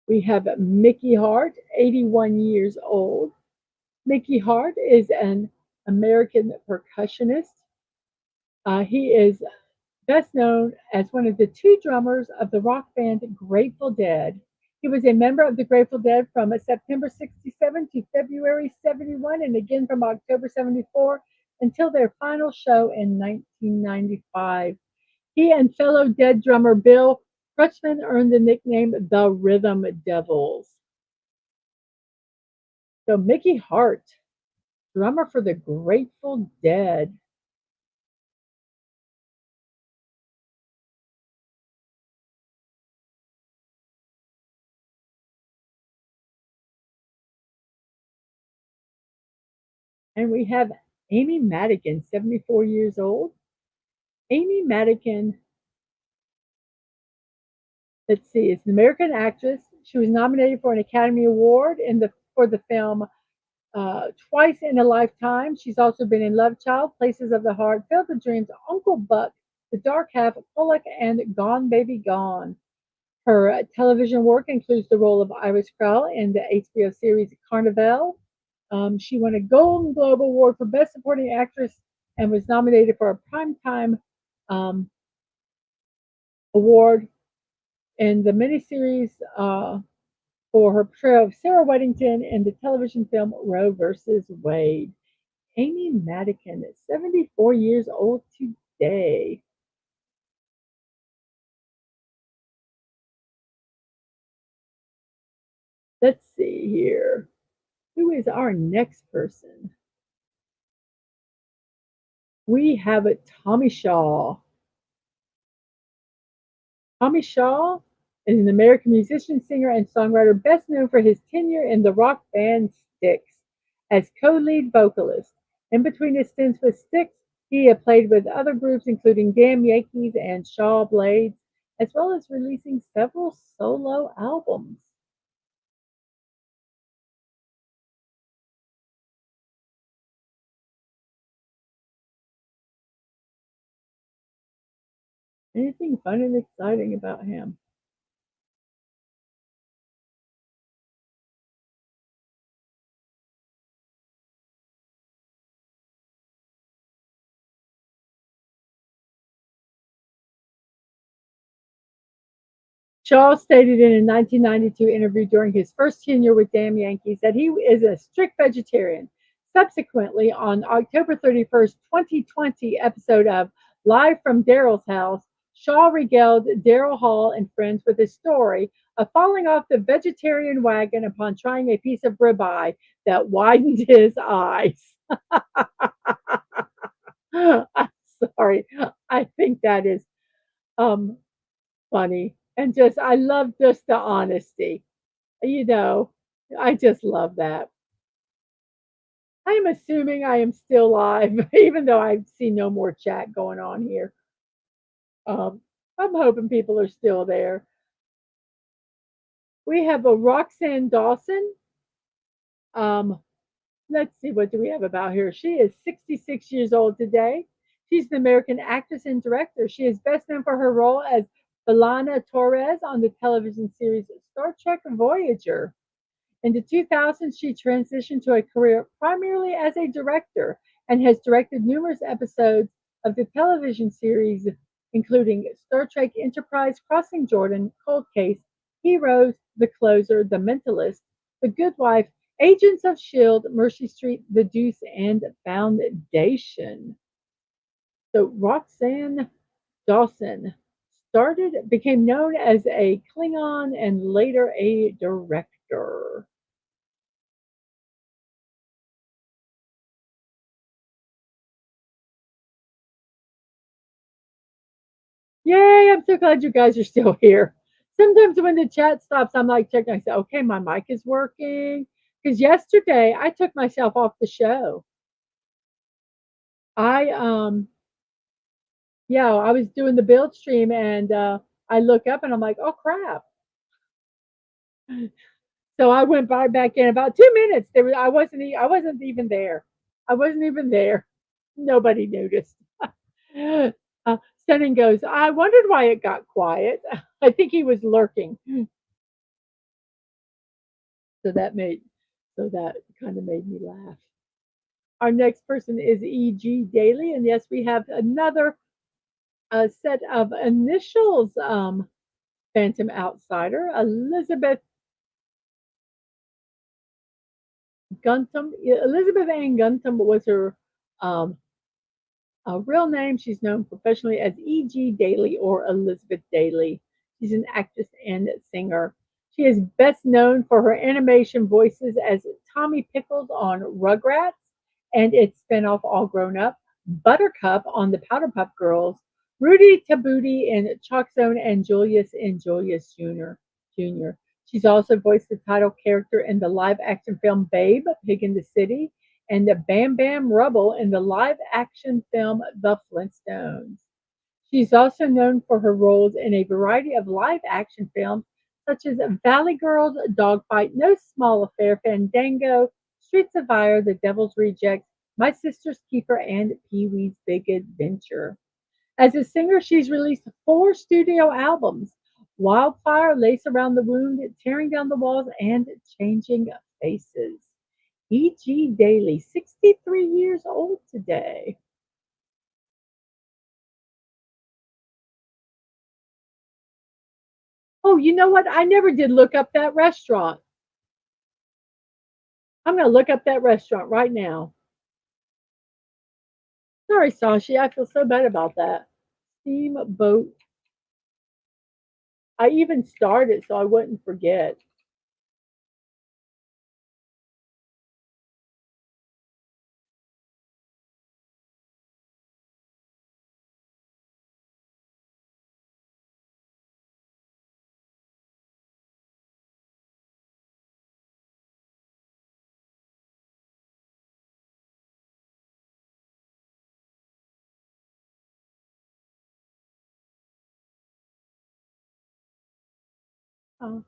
Speaker 1: We have Mickey Hart, 81 years old. Mickey Hart is an American percussionist. He is best known as one of the 2 drummers of the rock band Grateful Dead. He was a member of the Grateful Dead from September 67 to February 71 and again from October 74 until their final show in 1995. He and fellow Dead drummer Bill Kreutzmann earned the nickname the Rhythm Devils. So Mickey Hart, drummer for the Grateful Dead. And we have Amy Madigan, 74 years old. Amy Madigan, let's see, is an American actress. She was nominated for an Academy Award for the film twice in a lifetime. She's also been in Love Child, Places of the Heart, Field of Dreams, Uncle Buck, The Dark Half, Pollock, and Gone Baby Gone. Her television work includes the role of Iris Krell in the HBO series Carnival. She won a Golden Globe Award for Best Supporting Actress and was nominated for a Primetime um, Award in the miniseries for her portrayal of Sarah Weddington in the television film Roe versus Wade. Amy Madigan is 74 years old today. Let's see here. Who is our next person? We have a Tommy Shaw. Tommy Shaw is an American musician, singer, and songwriter best known for his tenure in the rock band Styx as co-lead vocalist. In between his stints with Styx, he had played with other groups including Damn Yankees and Shaw Blades, as well as releasing several solo albums. Anything fun and exciting about him? Shaw stated in a 1992 interview during his first tenure with Damn Yankees that he is a strict vegetarian. Subsequently, on October 31st, 2020 episode of Live from Daryl's House, Shaw regaled Daryl Hall and friends with his story of falling off the vegetarian wagon upon trying a piece of ribeye that widened his eyes. I'm sorry. I think that is um, funny. And just, I love just the honesty. You know, I just love that. I'm assuming I am still live, even though I see no more chat going on here. Um, I'm hoping people are still there. We have a Roxanne Dawson. Um, let's see, what do we have about her? She is 66 years old today. She's an American actress and director. She is best known for her role as Belana Torres on the television series Star Trek Voyager. In the 2000s, she transitioned to a career primarily as a director and has directed numerous episodes of the television series, including Star Trek Enterprise, Crossing Jordan, Cold Case, Heroes, The Closer, The Mentalist, The Good Wife, Agents of S.H.I.E.L.D., Mercy Street, The Deuce, and Foundation. So Roxanne Dawson became known as a Klingon and later a director. Yay, I'm so glad you guys are still here. Sometimes when the chat stops, I'm like checking. I say, okay, my mic is working. Because yesterday I took myself off the show. I yeah, I was doing the build stream and I look up and I'm like, oh crap. So I went back in about 2 minutes. I wasn't even there. I wasn't even there. Nobody noticed. Stunning goes, I wondered why it got quiet. I think he was lurking. So that made so that kind of made me laugh. Our next person is E.G. Daly, and yes, we have another set of initials. Phantom Outsider, Elizabeth Guntham. Elizabeth Ann Guntham was her um, real name. She's known professionally as E.G. Daly or Elizabeth Daly. She's an actress and singer. She is best known for her animation voices as Tommy Pickles on Rugrats and its spinoff All Grown Up, Buttercup on the Powderpuff Girls, Rudy Tabuti in Chalk Zone, and Julius in Julius Jr. She's also voiced the title character in the live action film Babe, Pig in the City, and the Bam Bam Rubble in the live action film The Flintstones. She's also known for her roles in a variety of live action films such as Valley Girls, Dogfight, No Small Affair, Fandango, Streets of Fire, The Devil's Rejects, My Sister's Keeper, and Pee Wee's Big Adventure. As a singer, she's released 4 studio albums: Wildfire, Lace Around the Wound, Tearing Down the Walls, and Changing Faces. E.G. Daily, 63 years old today. Oh, you know what? I never did look up that restaurant. I'm going to look up that restaurant right now. Sorry, Sashi. I feel so bad about that. Steamboat. I even started so I wouldn't forget. Oh,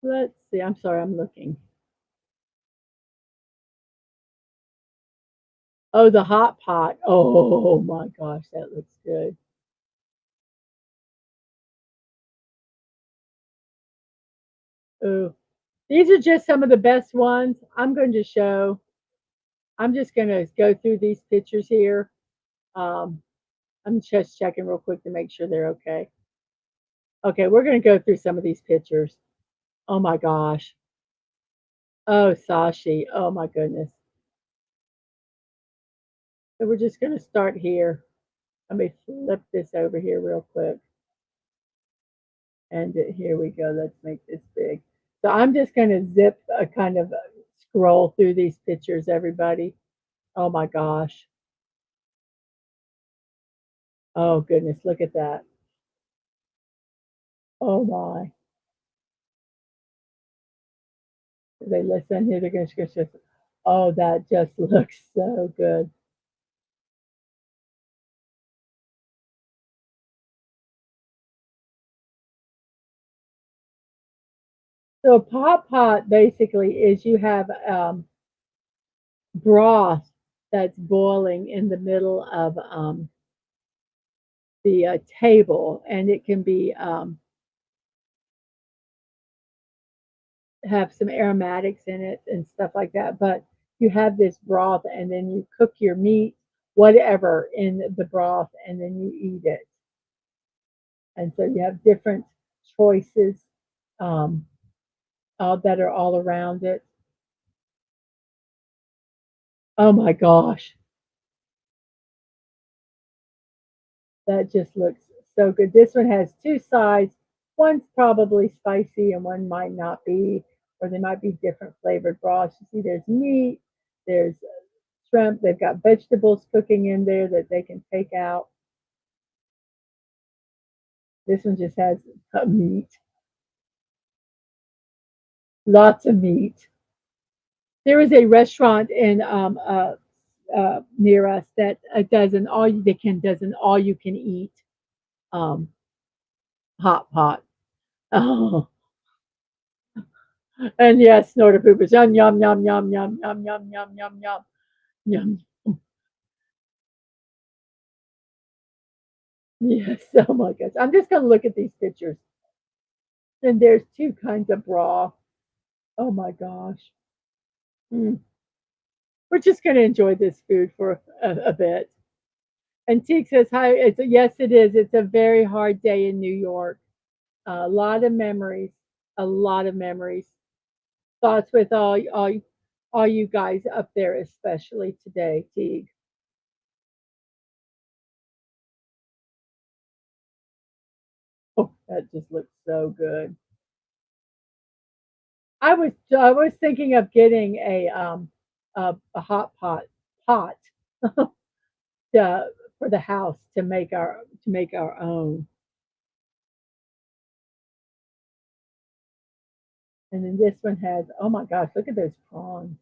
Speaker 1: let's see. I'm sorry. I'm looking. Oh, the hot pot. Oh my gosh, that looks good. Oh, these are just some of the best ones. I'm just going to go through these pictures here. Um, I'm just checking real quick to make sure they're okay. Okay, we're going to go through some of these pictures. Oh my gosh. Oh, Sashi. Oh my goodness. So we're just going to start here. Let me flip this over here real quick. And here we go. Let's make this big. So I'm just going to zip a kind of scroll through these pictures, everybody. Oh my gosh. Oh goodness. Look at that. Oh my. They listen here. They're going to just, oh, that just looks so good. So a pot pot basically is you have broth that's boiling in the middle of the table, and it can be have some aromatics in it and stuff like that. But you have this broth, and then you cook your meat, whatever, in the broth, and then you eat it. And so you have different choices um, that are all around it. Oh my gosh, that just looks so good. This one has 2 sides. One's probably spicy and one might not be, or they might be different flavored broths. You see, there's meat, there's shrimp, they've got vegetables cooking in there that they can take out. This one just has meat, lots of meat. There is a restaurant in near us that does an all they can does an all you can eat um, hot pot. Oh, and yes, snorter poopers. Yum yum yum yum yum yum yum yum yum yum yum. Yes. Oh my gosh. I'm just gonna look at these pictures. And there's 2 kinds of bra. Oh my gosh. Mm. We're just gonna enjoy this food for a bit. And Teak says hi. Yes, it is. It's a very hard day in New York. A lot of memories. A lot of memories. Thoughts with all you guys up there, especially today, Teague. Oh, that just looks so good. I was thinking of getting a hot pot to, for the house to make our own. And then this one has, oh my gosh, look at those prawns.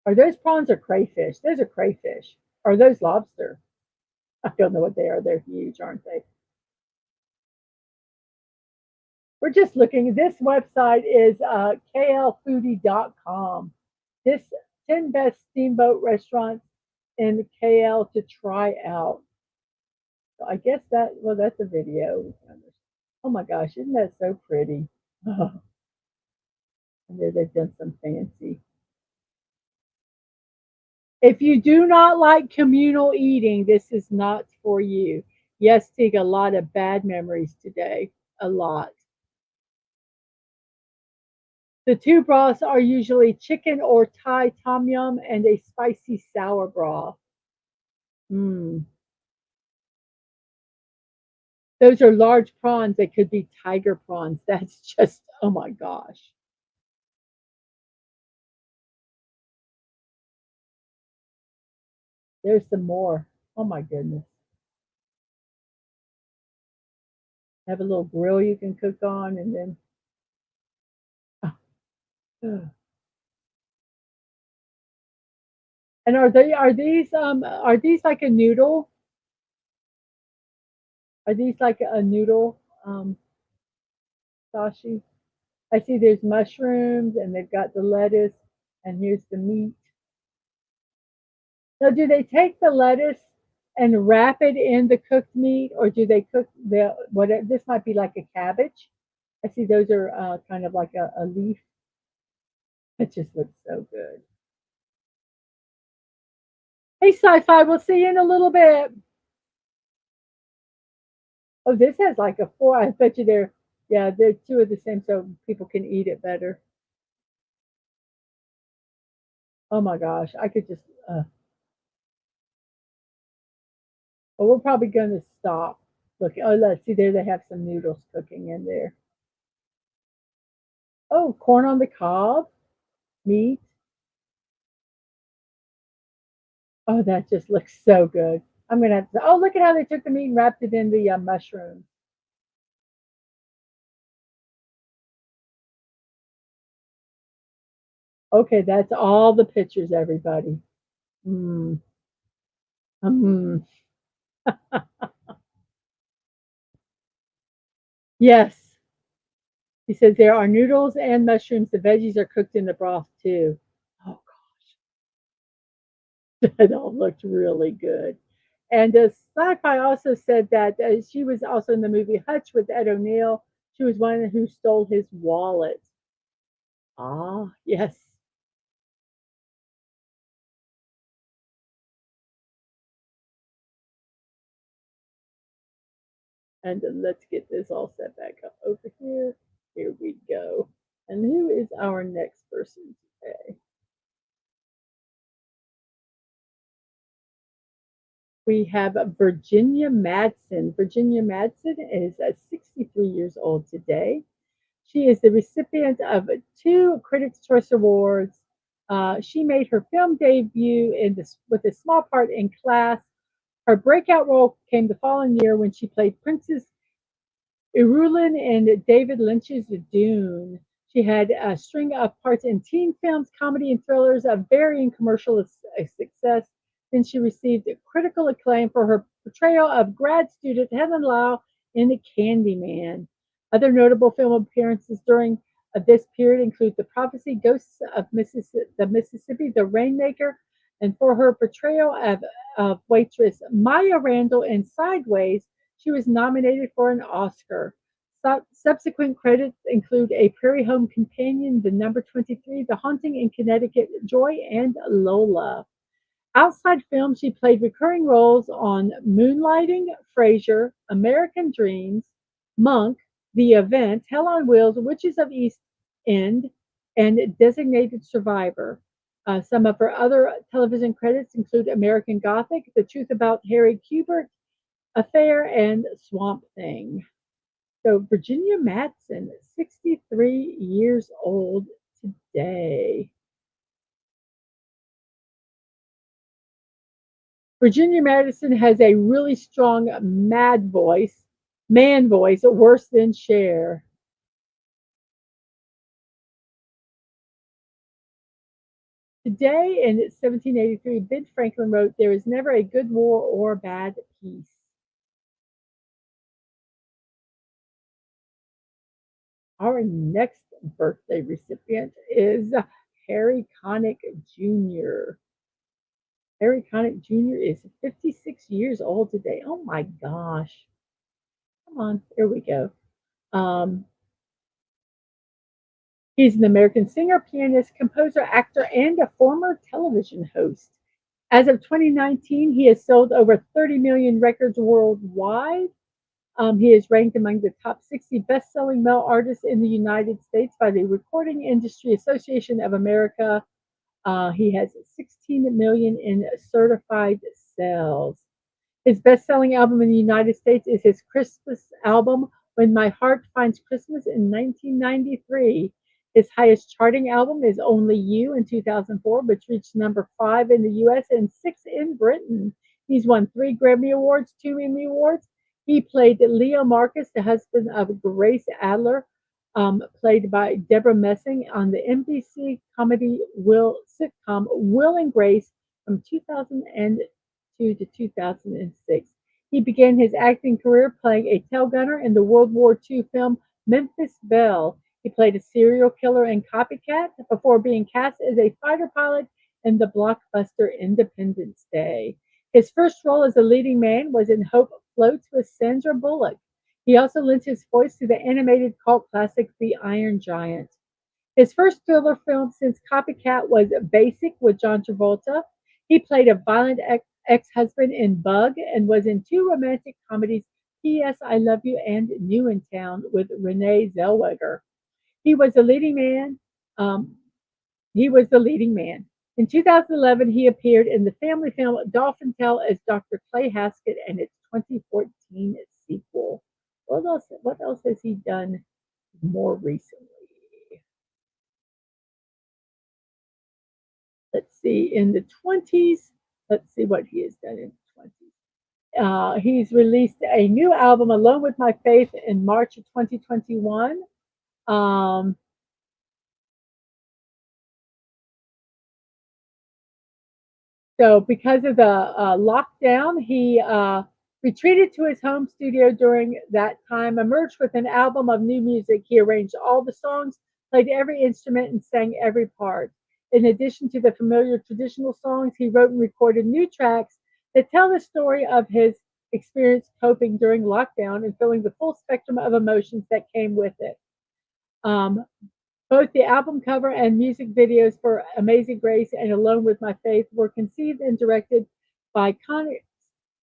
Speaker 1: Are those prawns or crayfish? Those are crayfish. Are those lobster? I don't know what they are. They're huge, aren't they? We're just looking. This website is klfoodie.com. This 10 best steamboat restaurants in KL to try out. So I guess that, well, that's a video. Oh my gosh, isn't that so pretty? Oh, and there they've done some fancy. If you do not like communal eating, this is not for you. Yes, Tig, a lot of bad memories today. A lot. The two broths are usually chicken or Thai tom yum and a spicy sour broth. Mm. Those are large prawns. They could be tiger prawns. That's just, oh my gosh. There's some more. Oh my goodness. Have a little grill you can cook on and then. Oh. And are these like a noodle? Are these like a noodle sashi? I see there's mushrooms and they've got the lettuce and here's the meat. Now, do they take the lettuce and wrap it in the cooked meat, or do they cook the what? This might be like a cabbage. I see those are kind of like a leaf. It just looks so good. Hey, sci-fi. We'll see you in a little bit. Oh, this has like a four. I bet you they're yeah, they're two of the same, so people can eat it better. Oh my gosh, I could just. Well, we're probably going to stop. Look, oh, let's see there. They have some noodles cooking in there. Oh, corn on the cob, meat. Oh, that just looks so good. I'm gonna have to. Oh, look at how they took the meat and wrapped it in the mushrooms. Okay, that's all the pictures, everybody. Mm. Mm. Yes, he says there are noodles and mushrooms. The veggies are cooked in the broth too. Oh, that all looked really good. And Sci-Fi also said that she was also in the movie Hutch with Ed O'Neill. She was one who stole his wallet. Ah, yes. And then let's get this all set back up over here. Here we go. And who is our next person today? We have Virginia Madsen. Virginia Madsen is 63 years old today. She is the recipient of two Critics' Choice Awards. She made her film debut with a small part in Class. Her breakout role came the following year when she played Princess Irulan in David Lynch's Dune. She had a string of parts in teen films, comedy, and thrillers of varying commercial success. Then she received critical acclaim for her portrayal of grad student Helen Lau in The Candyman. Other notable film appearances during this period include The Prophecy, Ghosts of Mississippi, The Rainmaker, and for her portrayal of waitress Maya Randall in Sideways, she was nominated for an Oscar. Subsequent credits include A Prairie Home Companion, The Number 23, The Haunting in Connecticut, Joy, and Lola. Outside film, she played recurring roles on Moonlighting, Frasier, American Dreams, Monk, The Event, Hell on Wheels, Witches of East End, and Designated Survivor. Some of her other television credits include American Gothic, The Truth About Harry Kubert, Affair, and Swamp Thing. So Virginia Madsen, 63 years old today. Virginia Madison has a really strong man voice, worse than Cher. Today in 1783, Ben Franklin wrote, "There is never a good war or bad peace." Our next birthday recipient is Harry Connick Jr. Harry Connick Jr. is 56 years old today. Oh my gosh. Come on, here we go. Um, he's an American singer, pianist, composer, actor, and a former television host. As of 2019, he has sold over 30 million records worldwide. He is ranked among the top 60 best selling male artists in the United States by the Recording Industry Association of America. He has 16 million in certified sales. His best-selling album in the United States is his Christmas album, "When My Heart Finds Christmas" in 1993. His highest charting album is "Only You" in 2004, which reached number 5 in the US and 6 in Britain. He's won 3 Grammy Awards, 2 Emmy Awards. He played Leo Marcus, the husband of Grace Adler, played by Deborah Messing on the NBC comedy sitcom Will and Grace from 2002 to 2006. He began his acting career playing a tail gunner in the World War II film Memphis Belle. He played a serial killer in Copycat before being cast as a fighter pilot in the blockbuster Independence Day. His first role as a leading man was in Hope Floats with Sandra Bullock. He also lent his voice to the animated cult classic The Iron Giant. His first thriller film since Copycat was Basic with John Travolta. He played a violent ex-husband in Bug and was in 2 romantic comedies, P.S. I Love You and New in Town with Renee Zellweger. He was the leading man. Um, he was the leading man. In 2011, he appeared in the family film Dolphin Tale as Dr. Clay Haskett and its 2014 sequel. What else has he done more recently? Let's see, in the 20s, let's see what he has done in the 20s. He's released a new album, Alone with My Faith, in March of 2021. Um, So, because of the lockdown, he retreated to his home studio during that time, emerged with an album of new music. He arranged all the songs, played every instrument, and sang every part. In addition to the familiar traditional songs, he wrote and recorded new tracks that tell the story of his experience coping during lockdown and feeling the full spectrum of emotions that came with it. Um, Both the album cover and music videos for "Amazing Grace" and "Alone with My Faith" were conceived and directed by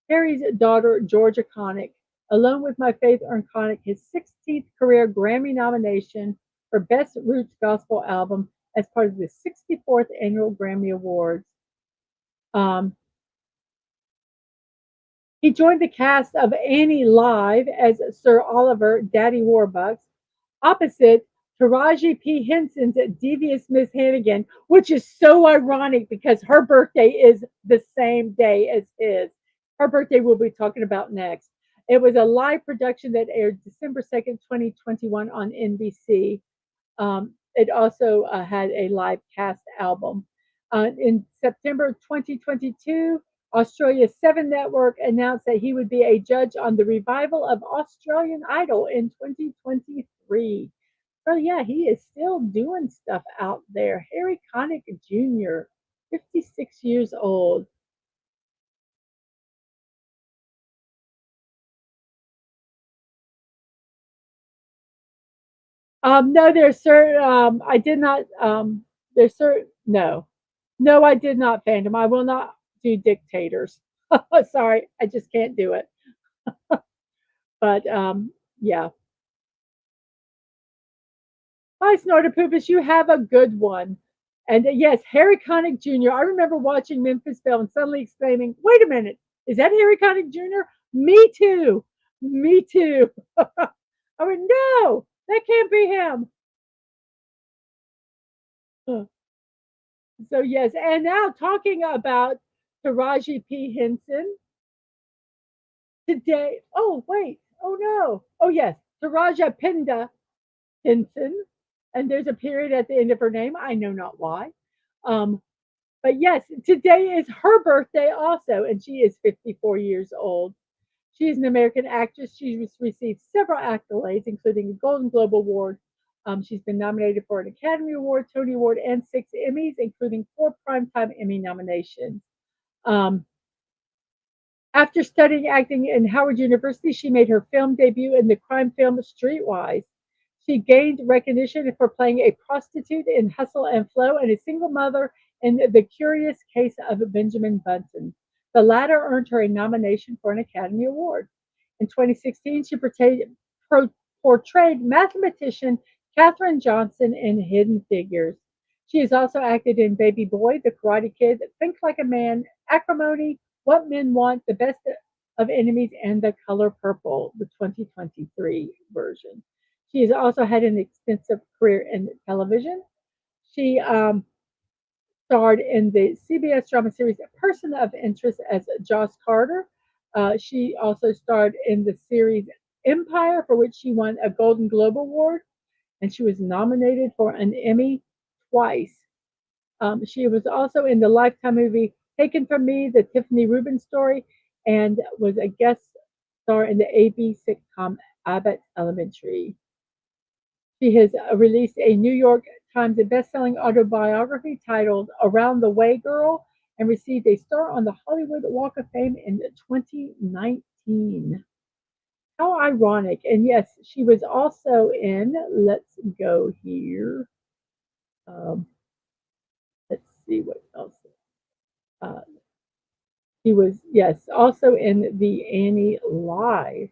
Speaker 1: Harry's daughter, Georgia Connick. "Alone with My Faith" earned Connick his 16th career Grammy nomination for Best Roots Gospel Album as part of the 64th Annual Grammy Awards. Um, he joined the cast of Annie Live as Sir Oliver Daddy Warbucks, opposite Taraji P. Henson's Devious Miss Hannigan, which is so ironic because her birthday is the same day as his. Her birthday we'll be talking about next. It was a live production that aired December 2nd, 2021 on NBC. It also had a live cast album. In September 2022, Australia's Seven Network announced that he would be a judge on the revival of Australian Idol in 2023. So yeah, he is still doing stuff out there. Harry Connick Jr., 56 years old. No, there's certain. I did not. There's certain. No, no, I did not fandom. I will not do dictators. Sorry, I just can't do it. But yeah. Hi, Snortopoopas. You have a good one. And yes, Harry Connick Jr. I remember watching Memphis Belle and suddenly exclaiming, "Wait a minute, is that Harry Connick Jr.?" Me too. Me too. I went, "No, that can't be him." So yes, and now talking about Taraji P. Henson today. Oh wait, oh no, oh yes, Taraja Pinda Henson, and there's a period at the end of her name. I know not why. Um, But yes, today is her birthday also, and she is 54 years old. She is an American actress. She's received several accolades, including a Golden Globe Award. She's been nominated for an Academy Award, Tony Award, and 6 Emmys, including 4 Primetime Emmy nominations. Um, After studying acting in Howard University, she made her film debut in the crime film Streetwise. She gained recognition for playing a prostitute in Hustle and Flow and a single mother in The Curious Case of Benjamin Bunton. The latter earned her a nomination for an Academy Award. In 2016, she portrayed mathematician Katherine Johnson in Hidden Figures. She has also acted in Baby Boy, The Karate Kid, Think Like a Man, Acrimony, What Men Want, The Best of Enemies, and The Color Purple, the 2023 version. She has also had an extensive career in television. She starred in the CBS drama series Person of Interest as Joss Carter. She also starred in the series Empire, for which she won a Golden Globe Award, and she was nominated for an Emmy twice. She was also in the Lifetime movie Taken From Me, the Tiffany Rubin story, and was a guest star in the AB sitcom Abbott Elementary. She has released a New York Times best-selling autobiography titled Around the Way Girl and received a star on the Hollywood Walk of Fame in 2019. How ironic. And yes, she was also in, let's go here. Um, let's see what else. Uh, she was, yes, also in the Annie Live.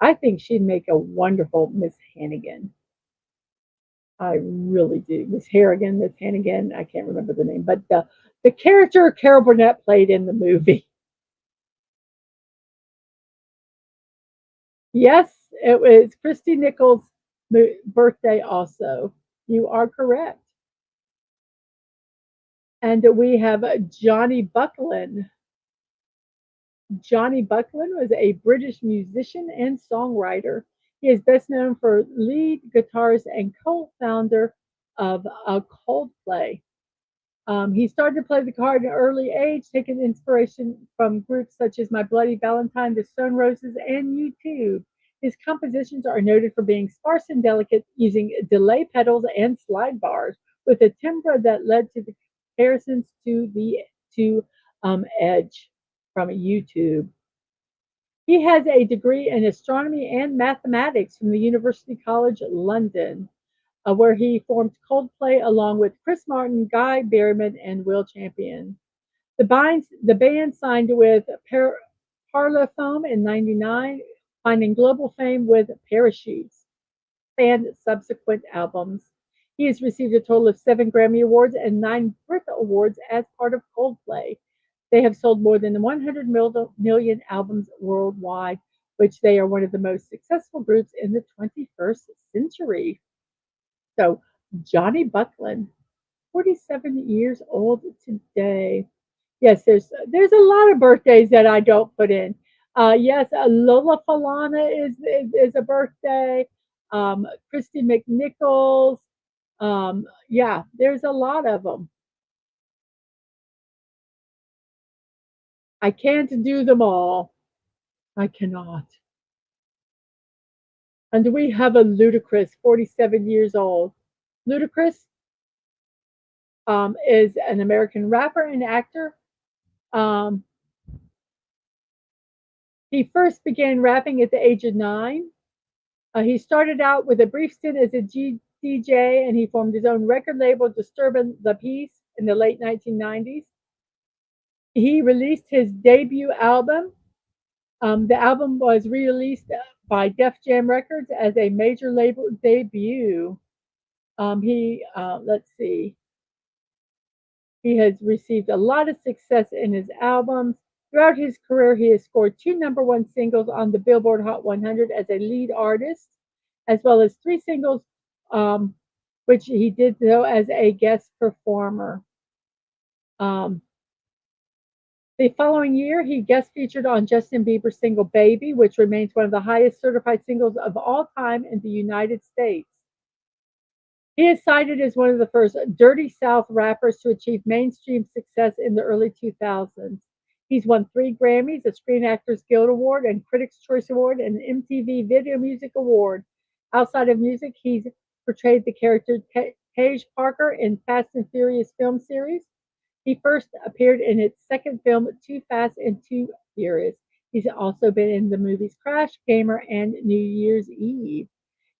Speaker 1: I think she'd make a wonderful Miss Hannigan. I really do. Miss Harrigan, Miss Hannigan, I can't remember the name, but the character Carol Burnett played in the movie. Yes, it was Christy Nichols' birthday also. You are correct. And we have Johnny Buckland. Johnny Buckland was a British musician and songwriter. He is best known for lead guitarist and co-founder of Coldplay. He started to play the guitar at an early age, taking inspiration from groups such as My Bloody Valentine, The Stone Roses, and U2. His compositions are noted for being sparse and delicate, using delay pedals and slide bars, with a timbre that led to the comparisons to Edge from YouTube. He has a degree in astronomy and mathematics from the University College London, where he formed Coldplay along with Chris Martin, Guy Berryman, and Will Champion. The band signed with Parlophone in '99, finding global fame with Parachutes and subsequent albums. He has received a total of 7 Grammy Awards and 9 Brit Awards as part of Coldplay. They have sold more than 100 million albums worldwide, which they are one of the most successful groups in the 21st century. So, Johnny Buckland, 47 years old today. Yes, there's a lot of birthdays that I don't put in. Yes, Lola Falana is a birthday. Christy McNichols. Yeah, there's a lot of them. I can't do them all. I cannot. And we have a Ludacris, 47 years old. Ludacris is an American rapper and actor. Um, he first began rapping at the age of 9. He started out with a brief stint as a DJ, and he formed his own record label, Disturbing the Peace, in the late 1990s. He released his debut album. The album was released by Def Jam Records as a major label debut. Let's see, he has received a lot of success in his albums. Throughout his career, he has scored 2 number 1 singles on the Billboard Hot 100 as a lead artist, as well as 3 singles, um, which he did so as a guest performer. Um, the following year, he guest featured on Justin Bieber's single Baby, which remains one of the highest certified singles of all time in the United States. He is cited as one of the first Dirty South rappers to achieve mainstream success in the early 2000s. He's won 3 Grammys, a Screen Actors Guild Award, and Critics' Choice Award, and an MTV Video Music Award. Outside of music, he's portrayed the character Tage Parker in Fast and Furious film series. He first appeared in its second film, Too Fast and Too Furious. He's also been in the movies Crash, Gamer, and New Year's Eve.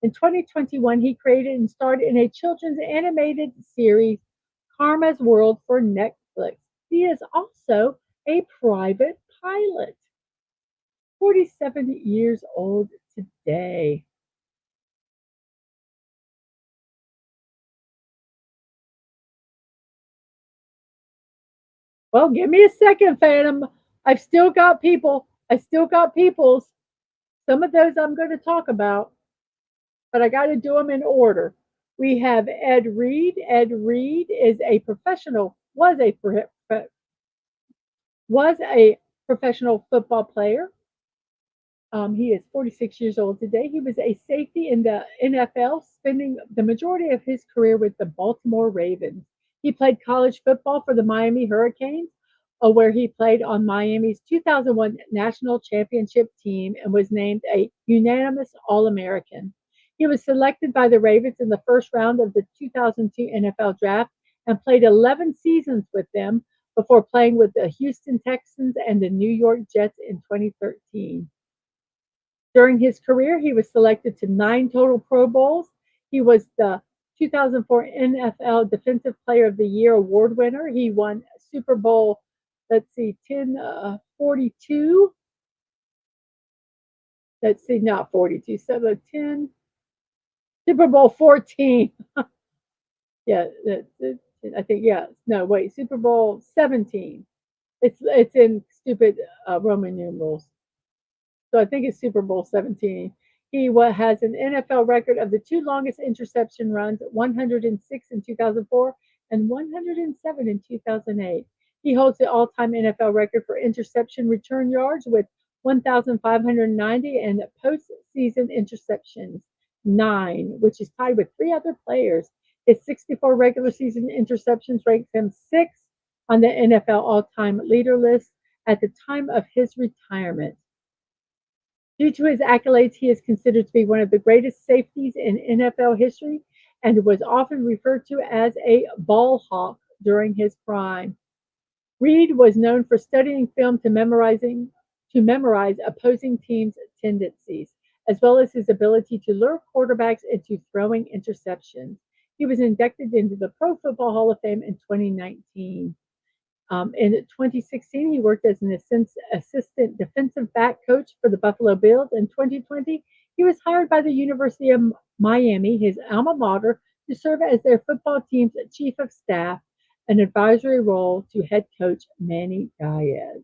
Speaker 1: In 2021, he created and starred in a children's animated series, Karma's World, for Netflix. He is also a private pilot. 47 years old today. Well, give me a second, Phantom. I've still got people. I still got peoples. Some of those I'm going to talk about, but I got to do them in order. We have Ed Reed. Ed Reed is a professional, was a professional football player. He is 46 years old today. He was a safety in the NFL, spending the majority of his career with the Baltimore Ravens. He played college football for the Miami Hurricanes, where he played on Miami's 2001 national championship team and was named a unanimous All American. He was selected by the Ravens in the first round of the 2002 NFL draft and played 11 seasons with them before playing with the Houston Texans and the New York Jets in 2013. During his career, he was selected to 9 total Pro Bowls. He was the 2004 NFL Defensive Player of the Year award winner. He won Super Bowl, let's see, 1042. Let's see, not 42, 10, Super Bowl 14. Yeah, I think, yeah. No, wait, Super Bowl 17. It's in stupid Roman numerals. So I think it's Super Bowl 17. He has an NFL record of the 2 longest interception runs, 106 in 2004 and 107 in 2008. He holds the all-time NFL record for interception return yards with 1,590 and postseason interceptions, 9, which is tied with 3 other players. His 64 regular season interceptions ranks him 6th on the NFL all-time leader list at the time of his retirement. Due to his accolades, he is considered to be one of the greatest safeties in NFL history and was often referred to as a ball hawk during his prime. Reed was known for studying film to memorize opposing teams' tendencies, as well as his ability to lure quarterbacks into throwing interceptions. He was inducted into the Pro Football Hall of Fame in 2019. In 2016, he worked as an assistant defensive back coach for the Buffalo Bills. In 2020, he was hired by the University of Miami, his alma mater, to serve as their football team's chief of staff, an advisory role to head coach Manny Diaz.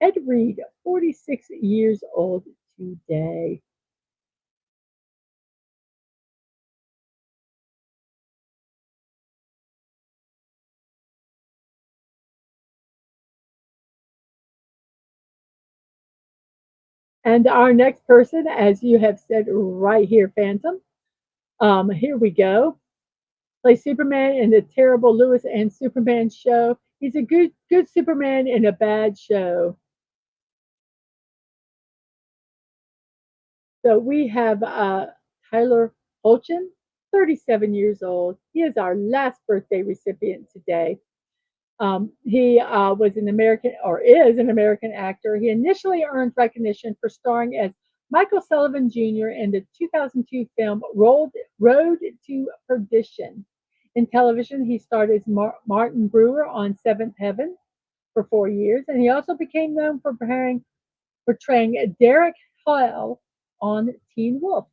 Speaker 1: Ed Reed, 46 years old today. And our next person, as you have said right here, Phantom, here we go. Plays Superman in the terrible Lewis and Superman show. He's a good Superman in a bad show. So we have Tyler Holchin, 37 years old. He is our last birthday recipient today. He was an American, or is an American actor. He initially earned recognition for starring as Michael Sullivan Jr. in the 2002 film Road to Perdition. In television, he starred as Martin Brewer on Seventh Heaven for 4 years, and he also became known for portraying Derek Hale on Teen Wolf,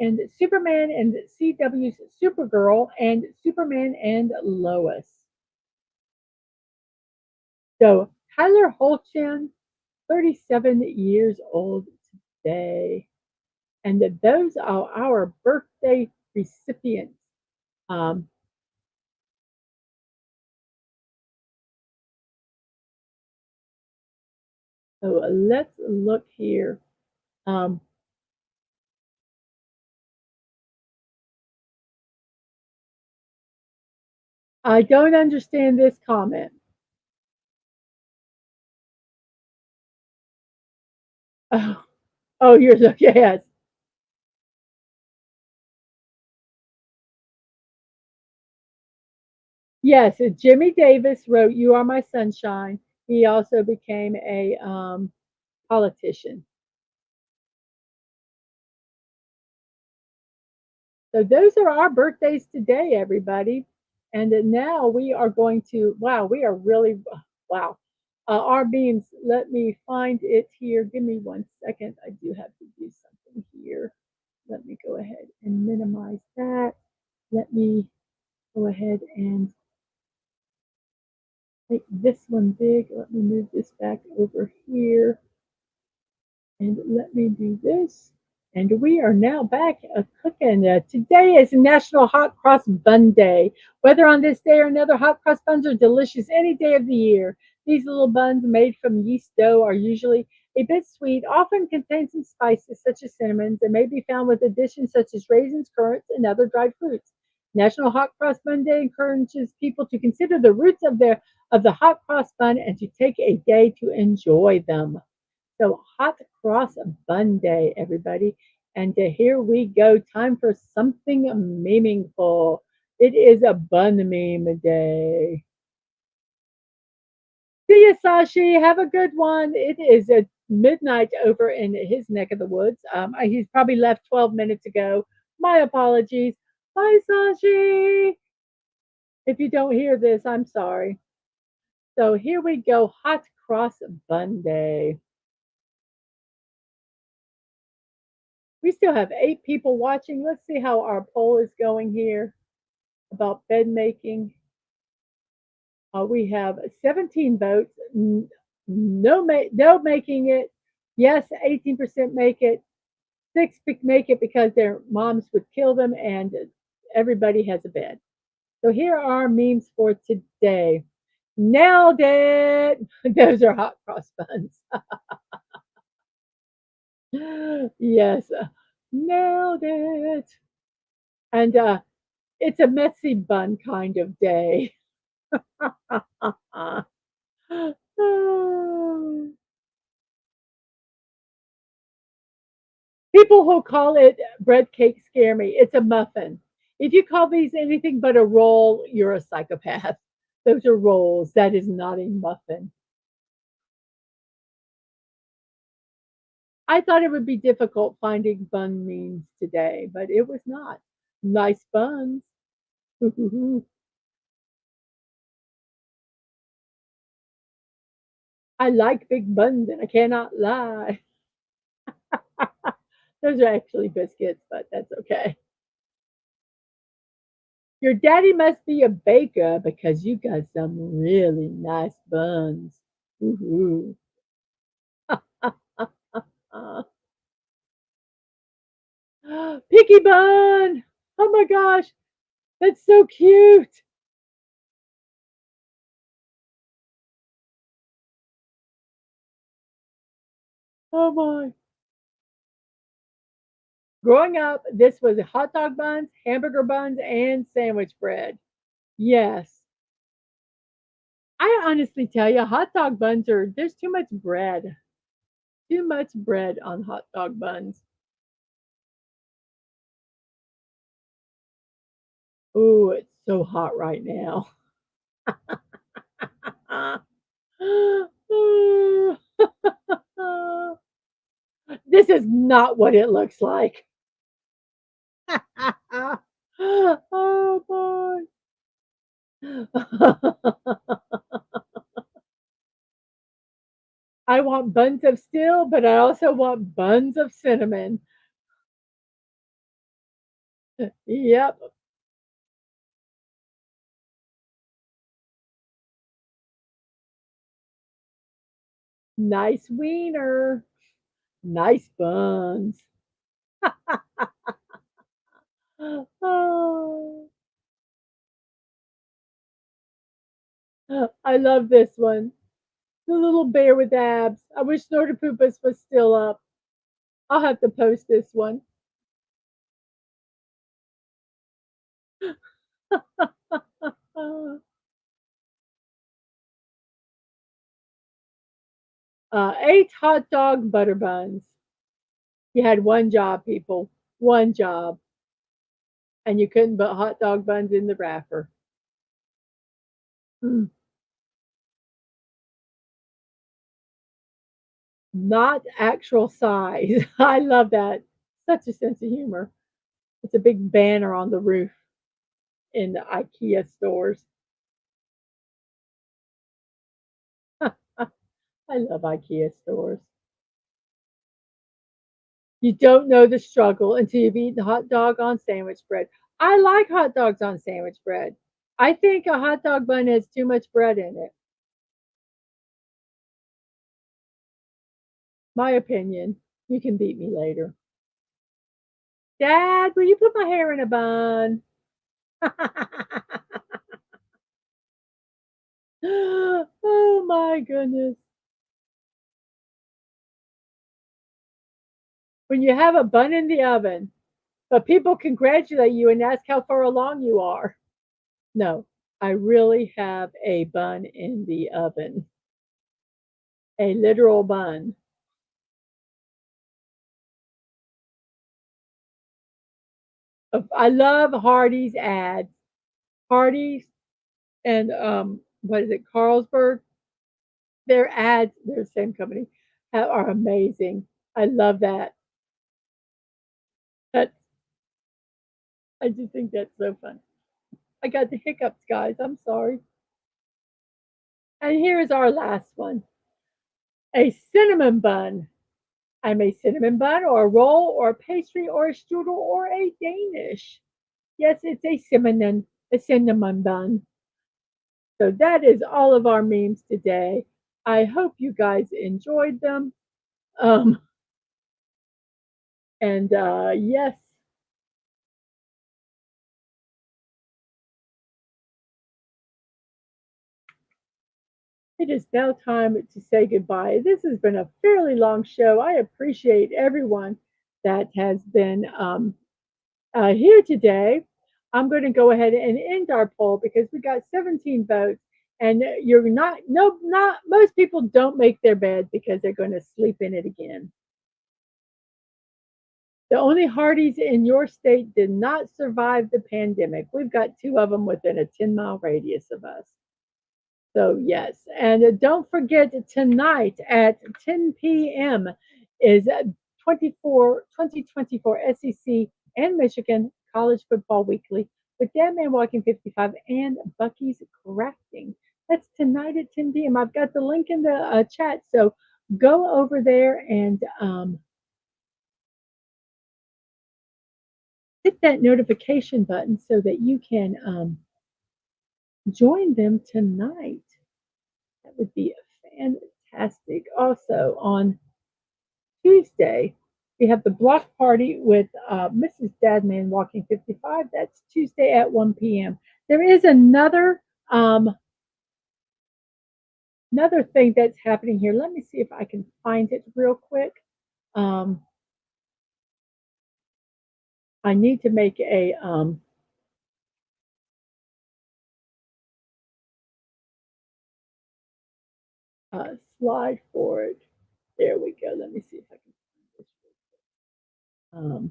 Speaker 1: and Superman and CW's Supergirl, and Superman and Lois. So Tyler Holchin, 37 years old today. And those are our birthday recipients. Um, so let's look here. Um, I don't understand this comment. Oh, oh, you're so yes. Yes, Jimmy Davis wrote "You Are My Sunshine." He also became a politician. So those are our birthdays today, everybody. And now we are going to, wow, we are really, wow. Our beams, let me find it here. Give me 1 second. I do have to do something here. Let me go ahead and minimize that. Let me go ahead and make this one big. Let me move this back over here. And let me do this. And we are now back cooking. Today is National Hot Cross Bun Day. Whether on this day or another, hot cross buns are delicious any day of the year. These little buns made from yeast dough are usually a bit sweet, often contain some spices such as cinnamon, and may be found with additions such as raisins, currants, and other dried fruits. National Hot Cross Bun Day encourages people to consider the roots of the hot cross bun and to take a day to enjoy them. So hot cross bun day, everybody. And here we go. Time for something meaningful. It is a bun meme day. See you, Sashi. Have a good one. It is at midnight over in his neck of the woods. He's probably left 12 minutes ago. My apologies. Bye, Sashi. If you don't hear this, I'm sorry. So here we go. Hot cross bun day. We still have 8 people watching. Let's see how our poll is going here about bed making. We have 17 votes. No making it. Yes, 18% make it. 6 make it because their moms would kill them, and everybody has a bed. So here are our memes for today. Nailed it. Those are hot cross buns. Yes, nailed it. And it's a messy bun kind of day. People who call it bread cake scare me. It's a muffin. If you call these anything but a roll, you're a psychopath. Those are rolls. That is not a muffin. I thought it would be difficult finding bun memes today, but it was not. Nice buns. I like big buns and I cannot lie. Those are actually biscuits, but that's okay. Your daddy must be a baker because you got some really nice buns. Woohoo. Picky bun. Oh my gosh, that's so cute. Oh my. Growing up, this was hot dog buns, hamburger buns, and sandwich bread. Yes. I honestly tell you, hot dog buns there's too much bread. Too much bread on hot dog buns. Oh, it's so hot right now. This is not what it looks like. Oh boy. I want buns of steel, but I also want buns of cinnamon. Yep. Nice wiener. Nice buns. Oh, I love this one. The little bear with abs. I wish Snortopoopas was still up. I'll have to post this one. Eight hot dog butter buns. You had one job, people, one job, and you couldn't put hot dog buns in the wrapper. Mm. Not actual size. I love that. Such a sense of humor. It's a big banner on the roof in the IKEA stores. I love IKEA stores. You don't know the struggle until you've eaten hot dog on sandwich bread. I like hot dogs on sandwich bread. I think a hot dog bun has too much bread in it. My opinion. You can beat me later. Dad, will you put my hair in a bun? Oh my goodness. When you have a bun in the oven, but people congratulate you and ask how far along you are. No, I really have a bun in the oven, a literal bun. I love Hardee's ads. Hardee's and what is it, Carlsberg? Their ads, they're the same company, are amazing. I love that. That's I just think that's so fun. I got the hiccups, guys. I'm sorry. And here is our last one, a cinnamon bun. I'm a cinnamon bun or a roll or a pastry or a strudel or a Danish. Yes, it's a cinnamon bun. So that is all of our memes today. I hope you guys enjoyed them. Um, and yes, it is now time to say goodbye. This has been a fairly long show. I appreciate everyone that has been here today. I'm going to go ahead and end our poll because we got 17 votes, and you're not no not most people don't make their bed because they're going to sleep in it again. The only Hardys in your state did not survive the pandemic. We've got two of them within a 10-mile radius of us. So, yes. And don't forget tonight at 10 p.m. is 2024 SEC and Michigan College Football Weekly with Dadman Walking 55 and Bucky's Crafting. That's tonight at 10 p.m. I've got the link in the chat. So go over there and hit that notification button so that you can join them tonight. That would be fantastic. Also, on Tuesday, we have the block party with Mrs.DadmanWalking55. That's Tuesday at 1 p.m. There is another thing that's happening here. Let me see if I can find it real quick. I need to make a slide for it. There we go. Let me see if I can find this.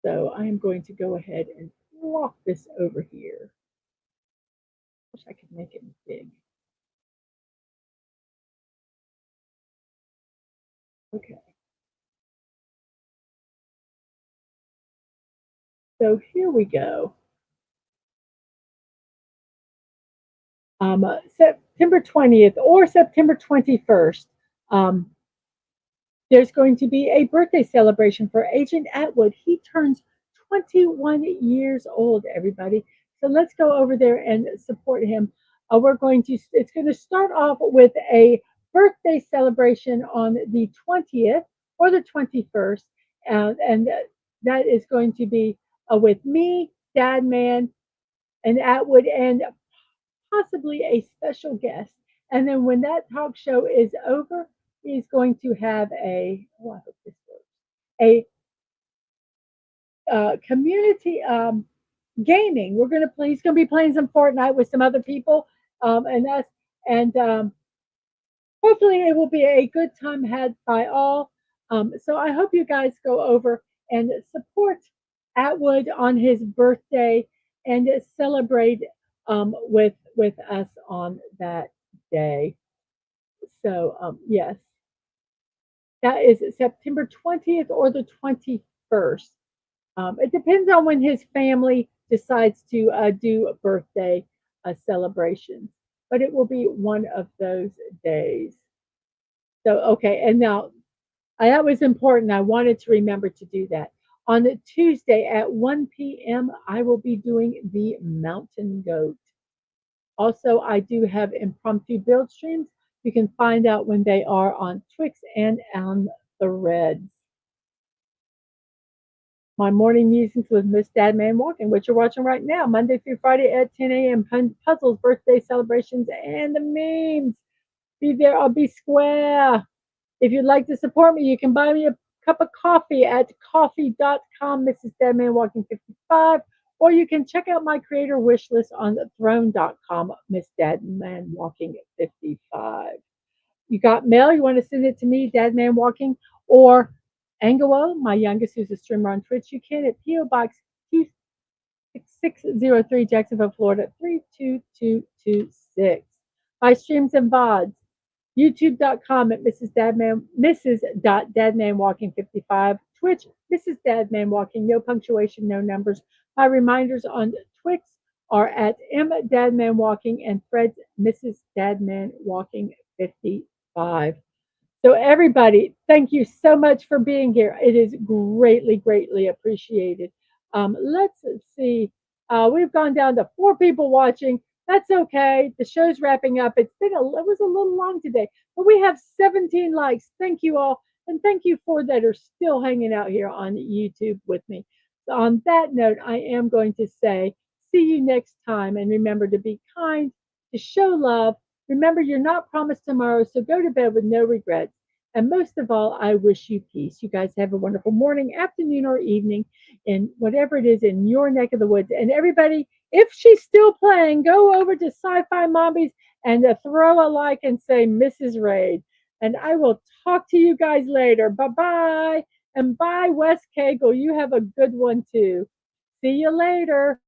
Speaker 1: So I am going to go ahead and walk this over here. Wish I could make it big. Okay. So here we go. September 20th or September 21st, there's going to be a birthday celebration for Agent Atwood. He turns 21 years old, everybody. So let's go over there and support him. It's going to start off with a birthday celebration on the 20th or the 21st. And that is going to be with me, Dadman, and Atwood, and possibly a special guest. And then when that talk show is over, he's going to have a, oh, I hope this works. a community gaming. We're gonna play. He's gonna be playing some Fortnite with some other people, and us. And hopefully, it will be a good time had by all. So I hope you guys go over and support Atwood on his birthday and celebrate with us on that day. So yes, that is September 20th or the 21st. It depends on when his family decides to do birthday celebrations, but it will be one of those days. So, okay, and now that was important. I wanted to remember to do that. On the Tuesday at 1 p.m., I will be doing the mountain goat. Also, I do have impromptu build streams. You can find out when they are on Twix and on the Reds. My morning musings with Miss Dadman Walking, which you're watching right now, Monday through Friday at 10 a.m. Puzzles, birthday celebrations, and the memes. Be there, I'll be square. If you'd like to support me, you can buy me a cup of coffee at coffee.com, Mrs.DadmanWalking55, or you can check out my creator wish list on throne.com, Miss Dadman Walking55. You got mail, you want to send it to me, Dadman Walking, or Angelo, my youngest, who's a streamer on Twitch, you can at P.O. Box 26603, Jacksonville, Florida, 32226. My streams and VODs, youtube.com at Mrs.Dadman Walking55, Twitch, Mrs. Dadman Walking, no punctuation, no numbers. My reminders on Twix are at M Dadman Walking and Fred's Mrs. Dadman Walking 55. So, everybody, thank you so much for being here. It is greatly, greatly appreciated. Let's see. We've gone down to 4 people watching. That's okay. The show's wrapping up. It was a little long today, but we have 17 likes. Thank you all, and thank you for that are still hanging out here on YouTube with me. So on that note, I am going to say, see you next time, and remember to be kind, to show love. Remember, you're not promised tomorrow, so go to bed with no regrets. And most of all, I wish you peace. You guys have a wonderful morning, afternoon, or evening, in whatever it is in your neck of the woods. And everybody, if she's still playing, go over to Sci-Fi Mommies and throw a like and say Mrs. Raid. And I will talk to you guys later. Bye bye. And bye, Wes Cagle. You have a good one too. See you later.